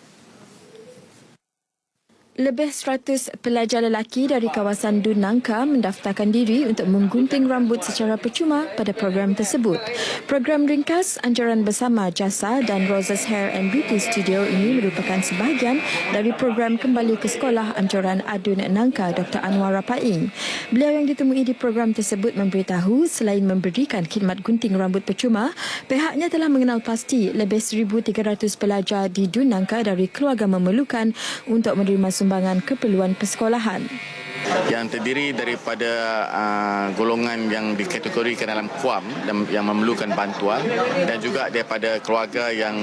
Lebih 100 pelajar lelaki dari kawasan Dun Nangka mendaftarkan diri untuk menggunting rambut secara percuma pada program tersebut. Program ringkas Anjuran Bersama Jasa dan Roses Hair and Beauty Studio ini merupakan sebahagian dari program Kembali ke Sekolah Anjuran Adun Nangka Dr. Anwar Rapai. Beliau yang ditemui di program tersebut memberitahu selain memberikan khidmat gunting rambut percuma, pihaknya telah mengenal pasti lebih 1,300 pelajar di Dun Nangka dari keluarga memerlukan untuk menerima sumbangan keperluan persekolahan. Yang terdiri daripada golongan yang dikategorikan dalam KUAM yang memerlukan bantuan, dan juga daripada keluarga yang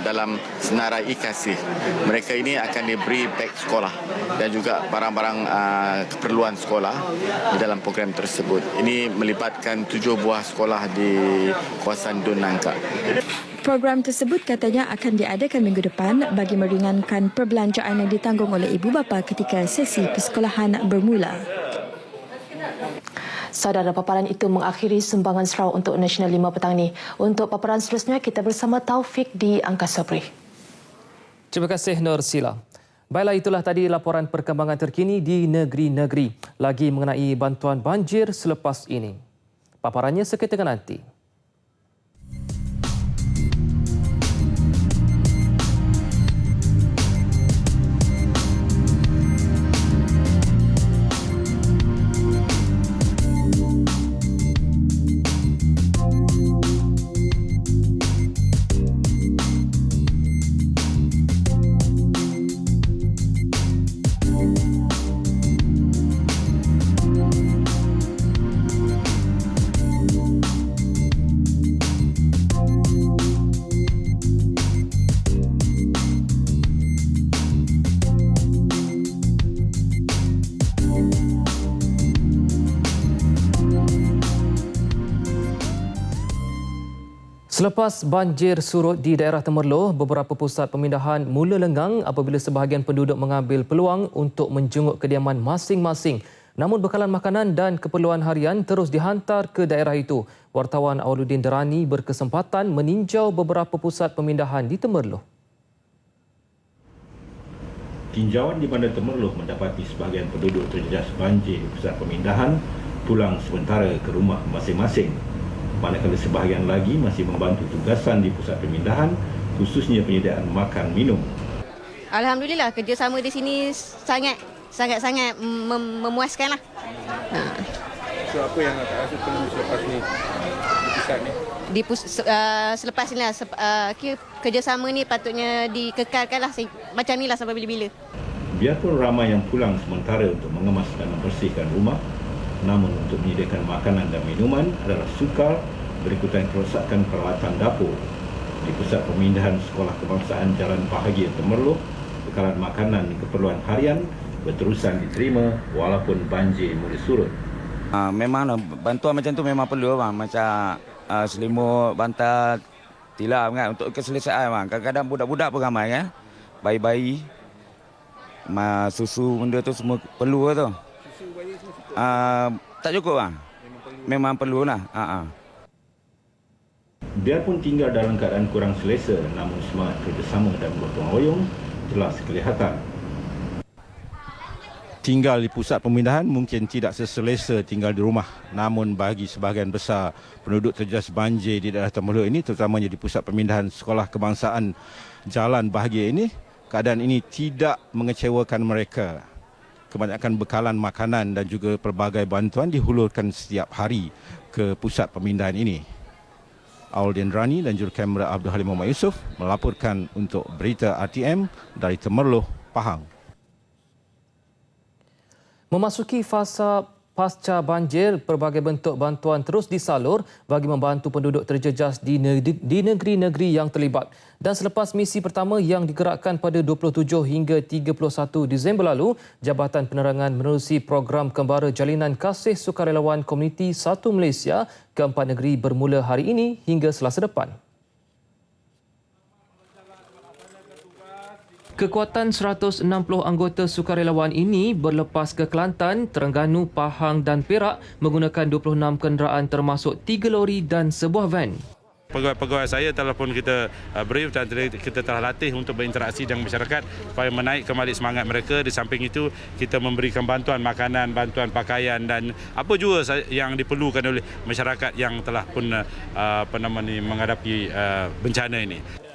dalam senarai kasih. Mereka ini akan diberi beg sekolah dan juga barang-barang keperluan sekolah di dalam program tersebut. Ini melibatkan 7 buah sekolah di kawasan Dun Nangka. Program tersebut katanya akan diadakan minggu depan bagi meringankan perbelanjaan yang ditanggung oleh ibu bapa ketika sesi persekolahan bermula. Saudara, paparan itu mengakhiri sumbangan Sarawak untuk Nasional 5 petang ini. Untuk paparan seterusnya, kita bersama Taufik di Angkasa Peri. Terima kasih Nur Sila. Baiklah, itulah tadi laporan perkembangan terkini di negeri-negeri lagi mengenai bantuan banjir selepas ini. Paparannya seketika nanti. Selepas banjir surut di daerah Temerloh, beberapa pusat pemindahan mula lenggang apabila sebahagian penduduk mengambil peluang untuk menjenguk kediaman masing-masing. Namun bekalan makanan dan keperluan harian terus dihantar ke daerah itu. Wartawan Awaluddin Derani berkesempatan meninjau beberapa pusat pemindahan di Temerloh. Tinjauan di Bandar Temerloh mendapati sebahagian penduduk terjejas banjir di pusat pemindahan pulang sementara ke rumah masing-masing. Manakala sebahagian lagi masih membantu tugasan di pusat pemindahan, khususnya penyediaan makan minum. Alhamdulillah, kerjasama di sini sangat memuaskanlah. So apa yang tak rasa perlu selepas ni di pusat ni? Selepas ni lah, kerjasama ni patutnya dikekalkan lah macam ni lah sampai bila-bila. Biarpun ramai yang pulang sementara untuk mengemas dan membersihkan rumah, namun untuk menyediakan makanan dan minuman adalah sukar berikutan kerosakan peralatan dapur. Di pusat pemindahan Sekolah Kebangsaan Jalan Bahagia Temerloh, bekalan makanan dan keperluan harian berterusan diterima walaupun banjir mula surut. Memang bantuan macam tu memang perlu bang. Macam selimut, bantal, tilam kan untuk keselesaan bang. Kadang-kadang budak-budak pun ramai kan. Bayi-bayi, susu benda tu semua perlu ke tu. Tak cukup bang. Memang perlulah. Biarpun tinggal dalam keadaan kurang selesa, namun semangat kerjasama dan bergotong royong telah kelihatan. Tinggal di pusat pemindahan mungkin tidak seselesa tinggal di rumah. Namun bagi sebahagian besar penduduk terjejas banjir di daerah Temerloh ini, terutamanya di pusat pemindahan Sekolah Kebangsaan Jalan Bahagia ini, keadaan ini tidak mengecewakan mereka. Kebanyakan bekalan makanan dan juga pelbagai bantuan dihulurkan setiap hari ke pusat pemindahan ini. Aulden Rani dan jurukamera Abdul Halim Muhammad Yusof melaporkan untuk Berita RTM dari Temerloh, Pahang. Memasuki fasa pasca banjir, pelbagai bentuk bantuan terus disalur bagi membantu penduduk terjejas di negeri-negeri yang terlibat. Dan selepas misi pertama yang digerakkan pada 27 hingga 31 Disember lalu, Jabatan Penerangan menerusi program Kembara Jalinan Kasih Sukarelawan Komuniti 1 Malaysia ke 4 negeri bermula hari ini hingga Selasa depan. Kekuatan 160 anggota sukarelawan ini berlepas ke Kelantan, Terengganu, Pahang dan Perak menggunakan 26 kenderaan termasuk 3 lori dan sebuah van. Pegawai saya telah pun kita brief dan kita telah latih untuk berinteraksi dengan masyarakat supaya menaik kembali semangat mereka. Di samping itu, kita memberikan bantuan makanan, bantuan pakaian dan apa juga yang diperlukan oleh masyarakat yang telah pun menghadapi bencana ini.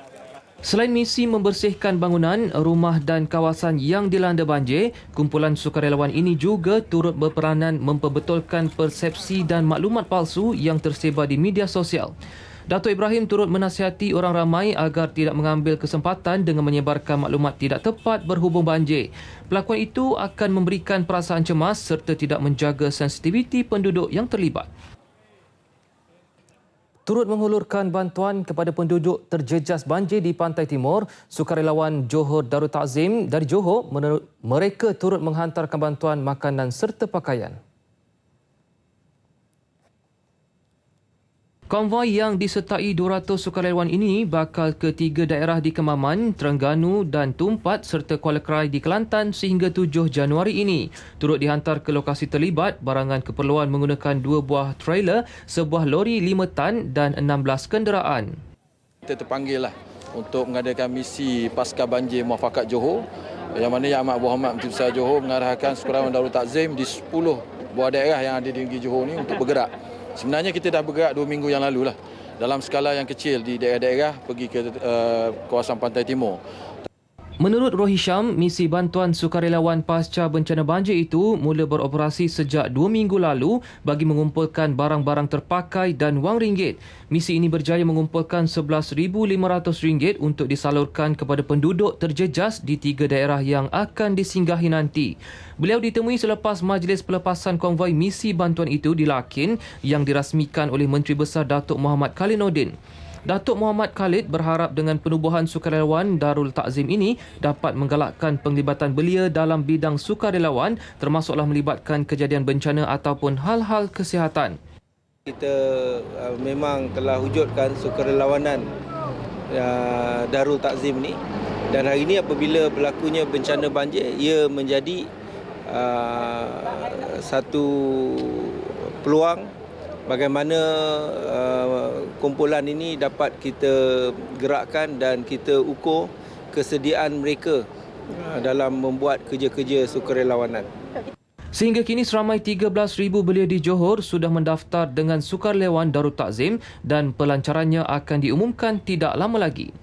Selain misi membersihkan bangunan, rumah dan kawasan yang dilanda banjir, kumpulan sukarelawan ini juga turut berperanan memperbetulkan persepsi dan maklumat palsu yang tersebar di media sosial. Datuk Ibrahim turut menasihati orang ramai agar tidak mengambil kesempatan dengan menyebarkan maklumat tidak tepat berhubung banjir. Pelakuan itu akan memberikan perasaan cemas serta tidak menjaga sensitiviti penduduk yang terlibat. Turut menghulurkan bantuan kepada penduduk terjejas banjir di Pantai Timur, sukarelawan Johor Darul Takzim dari Johor, mereka turut menghantarkan bantuan makanan serta pakaian. Konvoi yang disertai 200 sukarelawan ini bakal ke 3 daerah di Kemaman, Terengganu dan Tumpat serta Kuala Krai di Kelantan sehingga 7 Januari ini. Turut dihantar ke lokasi terlibat barangan keperluan menggunakan 2 buah trailer, sebuah lori 5 tan dan 16 kenderaan. Kita terpanggil untuk mengadakan misi pasca banjir Muafakat Johor, yang mana Yang Amat Berhormat Menteri Besar Johor mengarahkan sukarelawan Darul Takzim di 10 buah daerah yang ada di negeri Johor ini untuk bergerak. Sebenarnya kita dah bergerak 2 minggu yang lalu dalam skala yang kecil di daerah-daerah pergi ke kawasan Pantai Timur. Menurut Rohisham, misi bantuan sukarelawan pasca bencana banjir itu mula beroperasi sejak 2 minggu lalu bagi mengumpulkan barang-barang terpakai dan wang ringgit. Misi ini berjaya mengumpulkan RM11,500 untuk disalurkan kepada penduduk terjejas di 3 daerah yang akan disinggahi nanti. Beliau ditemui selepas majlis pelepasan konvoi misi bantuan itu di Lakin yang dirasmikan oleh Menteri Besar Datuk Muhammad Khalid Nordin. Datuk Muhammad Khalid berharap dengan penubuhan sukarelawan Darul Takzim ini dapat menggalakkan penglibatan belia dalam bidang sukarelawan termasuklah melibatkan kejadian bencana ataupun hal-hal kesihatan. Kita memang telah wujudkan sukarelawanan Darul Takzim ni dan hari ini apabila berlakunya bencana banjir ia menjadi satu peluang bagaimana kumpulan ini dapat kita gerakkan dan kita ukur kesediaan mereka dalam membuat kerja-kerja sukarelawanan. Sehingga kini seramai 13,000 belia di Johor sudah mendaftar dengan sukarelawan Darul Takzim dan pelancarannya akan diumumkan tidak lama lagi.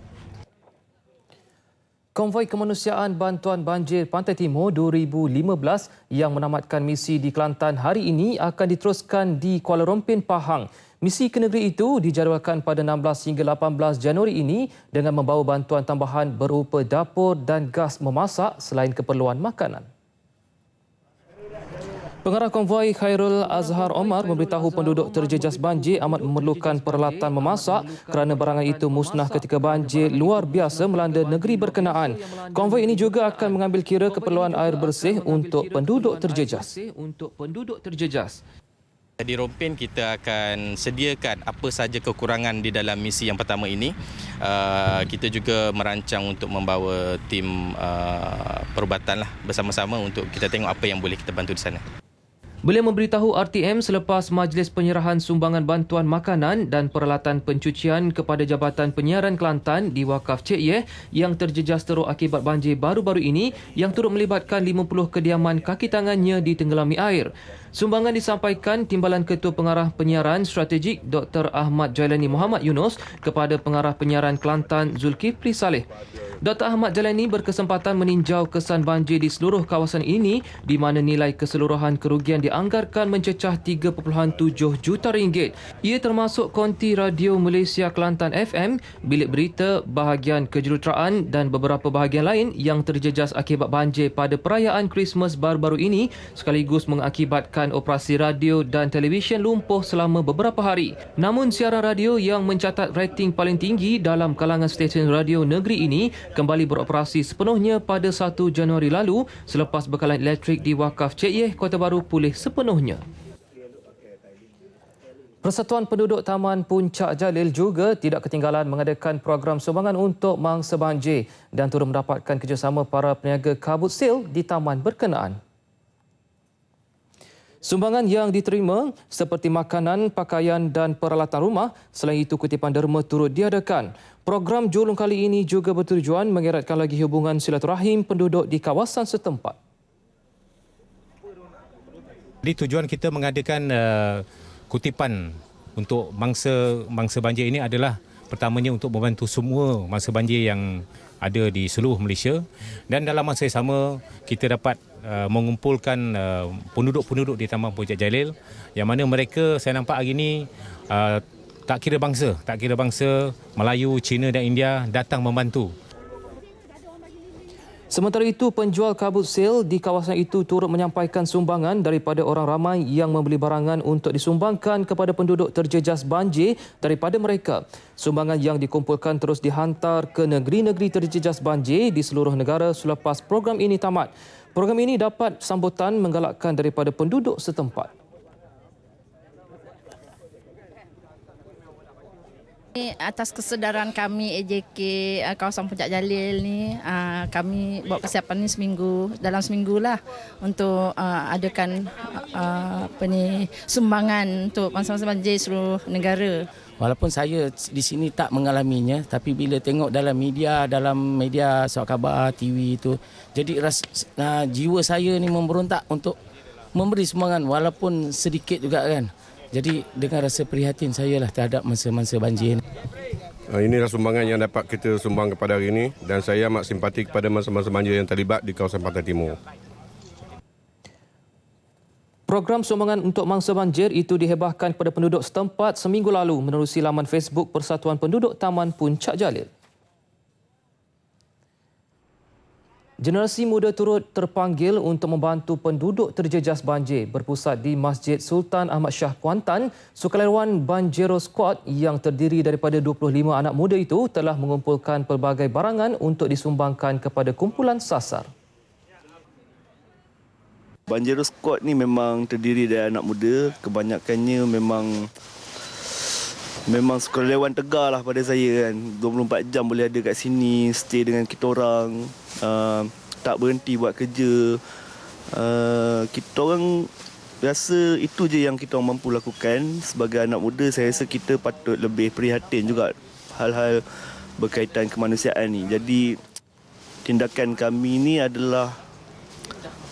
Konvoi Kemanusiaan Bantuan Banjir Pantai Timur 2015 yang menamatkan misi di Kelantan hari ini akan diteruskan di Kuala Rompin, Pahang. Misi ke negeri itu dijadualkan pada 16 hingga 18 Januari ini dengan membawa bantuan tambahan berupa dapur dan gas memasak selain keperluan makanan. Pengarah konvoi Khairul Azhar Omar memberitahu penduduk terjejas banjir amat memerlukan peralatan memasak kerana barangan itu musnah ketika banjir luar biasa melanda negeri berkenaan. Konvoi ini juga akan mengambil kira keperluan air bersih untuk penduduk terjejas. Di Rompin kita akan sediakan apa saja kekurangan di dalam misi yang pertama ini. Kita juga merancang untuk membawa tim perubatan bersama-sama untuk kita tengok apa yang boleh kita bantu di sana. Beliau memberitahu RTM selepas majlis penyerahan sumbangan bantuan makanan dan peralatan pencucian kepada Jabatan Penyiaran Kelantan di Wakaf Cik Yeh yang terjejas teruk akibat banjir baru-baru ini yang turut melibatkan 50 kediaman kaki tangannya ditenggelami air. Sumbangan disampaikan Timbalan Ketua Pengarah Penyiaran Strategik Dr. Ahmad Jailani Muhammad Yunus kepada Pengarah Penyiaran Kelantan Zulkifli Saleh. Dr. Ahmad Jailani berkesempatan meninjau kesan banjir di seluruh kawasan ini di mana nilai keseluruhan kerugian dianggarkan mencecah 3.7 juta ringgit. Ia termasuk konti Radio Malaysia Kelantan FM, bilik berita, bahagian kejuruteraan dan beberapa bahagian lain yang terjejas akibat banjir pada perayaan Christmas baru-baru ini sekaligus mengakibatkan operasi radio dan televisyen lumpuh selama beberapa hari. Namun siaran radio yang mencatat rating paling tinggi dalam kalangan stesen radio negeri ini kembali beroperasi sepenuhnya pada 1 Januari lalu selepas bekalan elektrik di Wakaf Cik Yeh, Kota Baru pulih sepenuhnya. Persatuan Penduduk Taman Puncak Jalil juga tidak ketinggalan mengadakan program sumbangan untuk mangsa banjir dan turut mendapatkan kerjasama para peniaga kabut sil di taman berkenaan. Sumbangan yang diterima seperti makanan, pakaian dan peralatan rumah, selain itu kutipan derma turut diadakan. Program julung kali ini juga bertujuan mengeratkan lagi hubungan silaturahim penduduk di kawasan setempat. Jadi tujuan kita mengadakan kutipan untuk mangsa banjir ini adalah pertamanya untuk membantu semua mangsa banjir yang ada di seluruh Malaysia dan dalam masa yang sama kita dapat mengumpulkan penduduk-penduduk di Taman Puncak Jalil yang mana mereka saya nampak hari ini tak kira bangsa Melayu, Cina dan India datang membantu. Sementara itu, penjual kabut sil di kawasan itu turut menyampaikan sumbangan daripada orang ramai yang membeli barangan untuk disumbangkan kepada penduduk terjejas banjir daripada mereka. Sumbangan yang dikumpulkan terus dihantar ke negeri-negeri terjejas banjir di seluruh negara selepas program ini tamat. Program ini dapat sambutan menggalakkan daripada penduduk setempat. Atas kesedaran kami AJK kawasan Puncak Jalil ni, kami buat persiapan ni dalam seminggu lah untuk adakan sumbangan untuk mangsa-mangsa banjir seluruh negara. Walaupun saya di sini tak mengalaminya, tapi bila tengok dalam media surat khabar, TV itu, jadi jiwa saya ni memberontak untuk memberi sumbangan walaupun sedikit juga kan. Jadi dengan rasa prihatin saya lah terhadap mangsa-mangsa banjir. Inilah sumbangan yang dapat kita sumbang kepada hari ini dan saya amat simpati kepada mangsa-mangsa banjir yang terlibat di kawasan Pantai Timur. Program sumbangan untuk mangsa banjir itu dihebahkan kepada penduduk setempat seminggu lalu menerusi laman Facebook Persatuan Penduduk Taman Puncak Jalil. Generasi muda turut terpanggil untuk membantu penduduk terjejas banjir berpusat di Masjid Sultan Ahmad Shah Kuantan. Sukarelawan Banjero Squad yang terdiri daripada 25 anak muda itu telah mengumpulkan pelbagai barangan untuk disumbangkan kepada kumpulan sasar. Banjero Squad ni memang terdiri dari anak muda, kebanyakannya memang sukarelawan tegar lah pada saya kan. 24 jam boleh ada kat sini, stay dengan kita orang, tak berhenti buat kerja. Kita orang rasa itu je yang kita orang mampu lakukan. Sebagai anak muda, saya rasa kita patut lebih prihatin juga hal-hal berkaitan kemanusiaan ni. Jadi tindakan kami ni adalah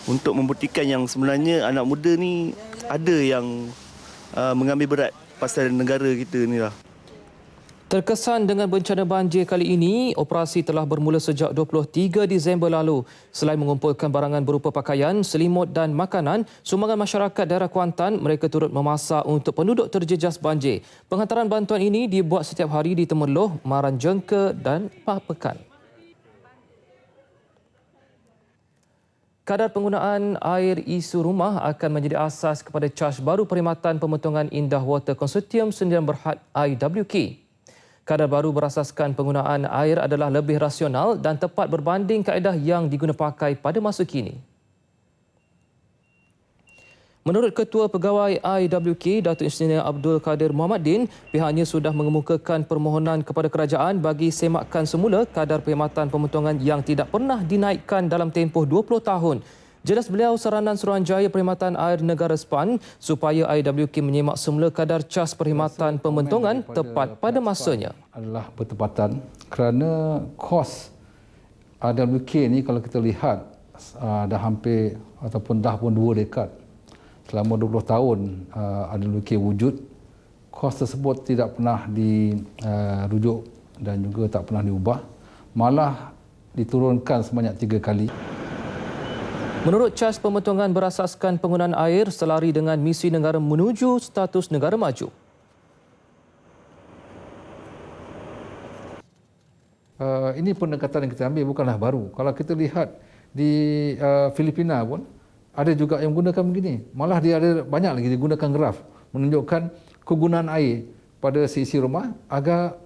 untuk membuktikan yang sebenarnya anak muda ni ada yang mengambil berat pasal negara kita ni lah. Terkesan dengan bencana banjir kali ini, operasi telah bermula sejak 23 Disember lalu. Selain mengumpulkan barangan berupa pakaian, selimut dan makanan, sumbangan masyarakat daerah Kuantan, mereka turut memasak untuk penduduk terjejas banjir. Penghantaran bantuan ini dibuat setiap hari di Temerloh, Maranjengke dan Pekan. Kadar penggunaan air isu rumah akan menjadi asas kepada caj baru Perkhidmatan Pemotongan Indah Water Konsortium Sdn Bhd IWK. Kadar baru berasaskan penggunaan air adalah lebih rasional dan tepat berbanding kaedah yang diguna pakai pada masa kini. Menurut Ketua Pegawai IWK, Datuk Engineer Abdul Kadir Mohammadin, pihaknya sudah mengemukakan permohonan kepada kerajaan bagi semakan semula kadar perkhidmatan pemotongan yang tidak pernah dinaikkan dalam tempoh 20 tahun. Jelas beliau, saranan Suruhanjaya Perkhidmatan Air Negara SPAN supaya IWK menyemak semula kadar cas perkhidmatan pemotongan tepat pada masanya. Adalah bertepatan kerana kos IWK ni kalau kita lihat dah hampir ataupun dah pun 2 dekad. Selama 20 tahun IWK wujud, kos tersebut tidak pernah dirujuk dan juga tak pernah diubah, malah diturunkan sebanyak 3 kali. Menurut cas pemotongan berasaskan penggunaan air selari dengan misi negara menuju status negara maju. Ini pendekatan yang kita ambil bukanlah baru. Kalau kita lihat di Filipina pun, ada juga yang menggunakan begini. Malah dia ada banyak lagi digunakan graf menunjukkan kegunaan air pada sisi rumah agar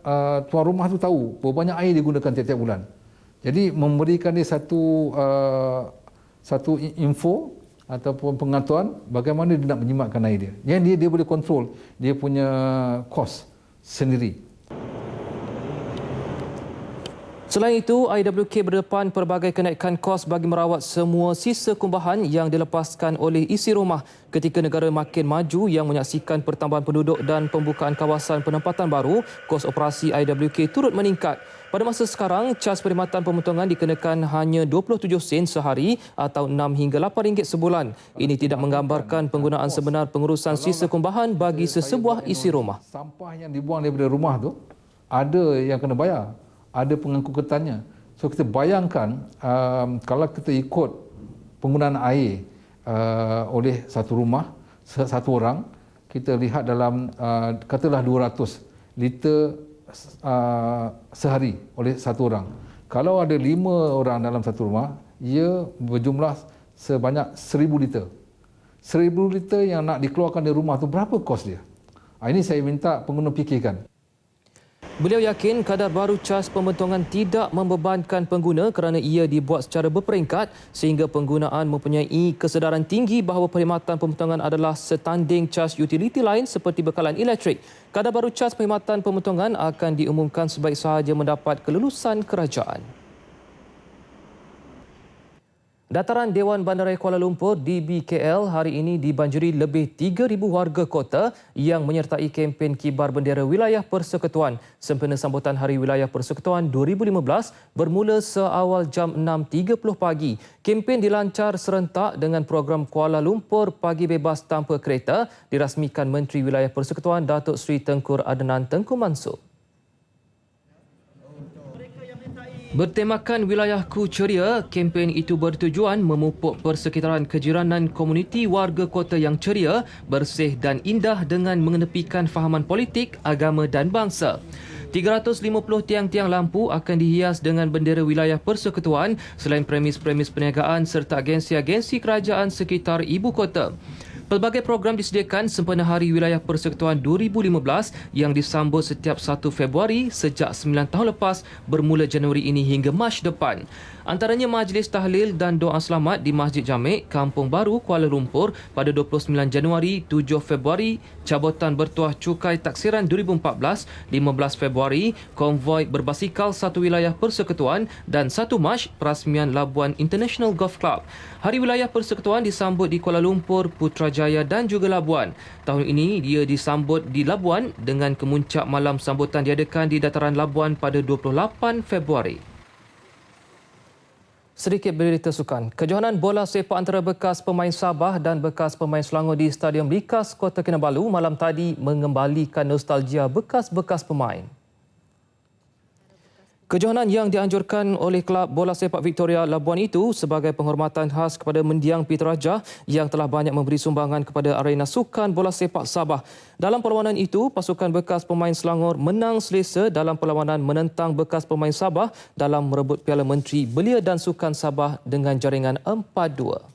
tuan rumah tu tahu berapa banyak air digunakan tiap-tiap bulan. Jadi memberikan dia satu info ataupun pengetahuan bagaimana dia nak menjimatkan air dia. Yang dia boleh kontrol dia punya kos sendiri. Selain itu, IWK berdepan pelbagai kenaikan kos bagi merawat semua sisa kumbahan yang dilepaskan oleh isi rumah ketika negara makin maju yang menyaksikan pertambahan penduduk dan pembukaan kawasan penempatan baru, kos operasi IWK turut meningkat. Pada masa sekarang, cas perkhidmatan pemotongan dikenakan hanya 27 sen sehari atau 6 hingga 8 ringgit sebulan. Ini tidak menggambarkan penggunaan sebenar pengurusan sisa kumbahan bagi sesebuah isi rumah. Sampah yang dibuang daripada rumah tu, ada yang kena bayar. Ada pengangkutannya. So kita bayangkan kalau kita ikut penggunaan air oleh satu rumah, satu orang, kita lihat dalam katalah 200 liter sehari oleh satu orang. Kalau ada 5 orang dalam satu rumah, ia berjumlah sebanyak 1000 liter. 1000 liter yang nak dikeluarkan dari rumah tu berapa kos dia? Ini saya minta pengguna fikirkan. Beliau yakin kadar baru cas pemotongan tidak membebankan pengguna kerana ia dibuat secara berperingkat sehingga penggunaan mempunyai kesedaran tinggi bahawa perkhidmatan pemotongan adalah setanding cas utiliti lain seperti bekalan elektrik. Kadar baru cas perkhidmatan pemotongan akan diumumkan sebaik sahaja mendapat kelulusan kerajaan. Dataran Dewan Bandaraya Kuala Lumpur DBKL hari ini dibanjiri lebih 3,000 warga kota yang menyertai kempen kibar bendera wilayah persekutuan sempena sambutan Hari Wilayah Persekutuan 2015 bermula seawal jam 6.30 pagi. Kempen dilancar serentak dengan program Kuala Lumpur Pagi Bebas Tanpa Kereta dirasmikan Menteri Wilayah Persekutuan Datuk Seri Tengku Adnan Tengku Mansur. Bertemakan Wilayahku Ceria, kempen itu bertujuan memupuk persekitaran kejiranan komuniti warga kota yang ceria, bersih dan indah dengan mengenepikan fahaman politik, agama dan bangsa. 350 tiang-tiang lampu akan dihias dengan bendera wilayah persekutuan selain premis-premis perniagaan serta agensi-agensi kerajaan sekitar ibu kota. Pelbagai program disediakan sempena Hari Wilayah Persekutuan 2015 yang disambut setiap 1 Februari sejak 9 tahun lepas bermula Januari ini hingga Mac depan. Antaranya majlis tahlil dan doa selamat di Masjid Jamek, Kampung Baru, Kuala Lumpur pada 29 Januari, 7 Februari, cabutan bertuah cukai taksiran 2014, 15 Februari, konvoi berbasikal satu wilayah persekutuan dan 1 Mac perasmian Labuan International Golf Club. Hari Wilayah Persekutuan disambut di Kuala Lumpur, Putrajaya dan juga Labuan. Tahun ini dia disambut di Labuan dengan kemuncak malam sambutan diadakan di Dataran Labuan pada 28 Februari. Sedikit berita sukan. Kejohanan bola sepak antara bekas pemain Sabah dan bekas pemain Selangor di Stadium Likas Kota Kinabalu malam tadi mengembalikan nostalgia bekas-bekas pemain. Kejohanan yang dianjurkan oleh Kelab Bola Sepak Victoria Labuan itu sebagai penghormatan khas kepada mendiang Peter Raja yang telah banyak memberi sumbangan kepada arena sukan bola sepak Sabah. Dalam perlawanan itu, pasukan bekas pemain Selangor menang selesa dalam perlawanan menentang bekas pemain Sabah dalam merebut Piala Menteri Belia dan Sukan Sabah dengan jaringan 4-2.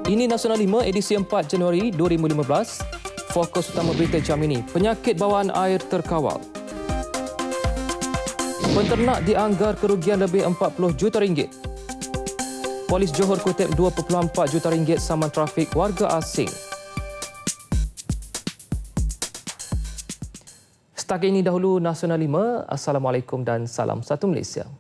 Ini Nasional 5 edisi 4 Januari 2015. Fokus utama berita jam ini, penyakit bawaan air terkawal. Penternak dianggar kerugian lebih 40 juta ringgit. Polis Johor kutip 2.4 juta ringgit saman trafik warga asing. Setakat ini dahulu Nasional 5. Assalamualaikum dan salam satu Malaysia.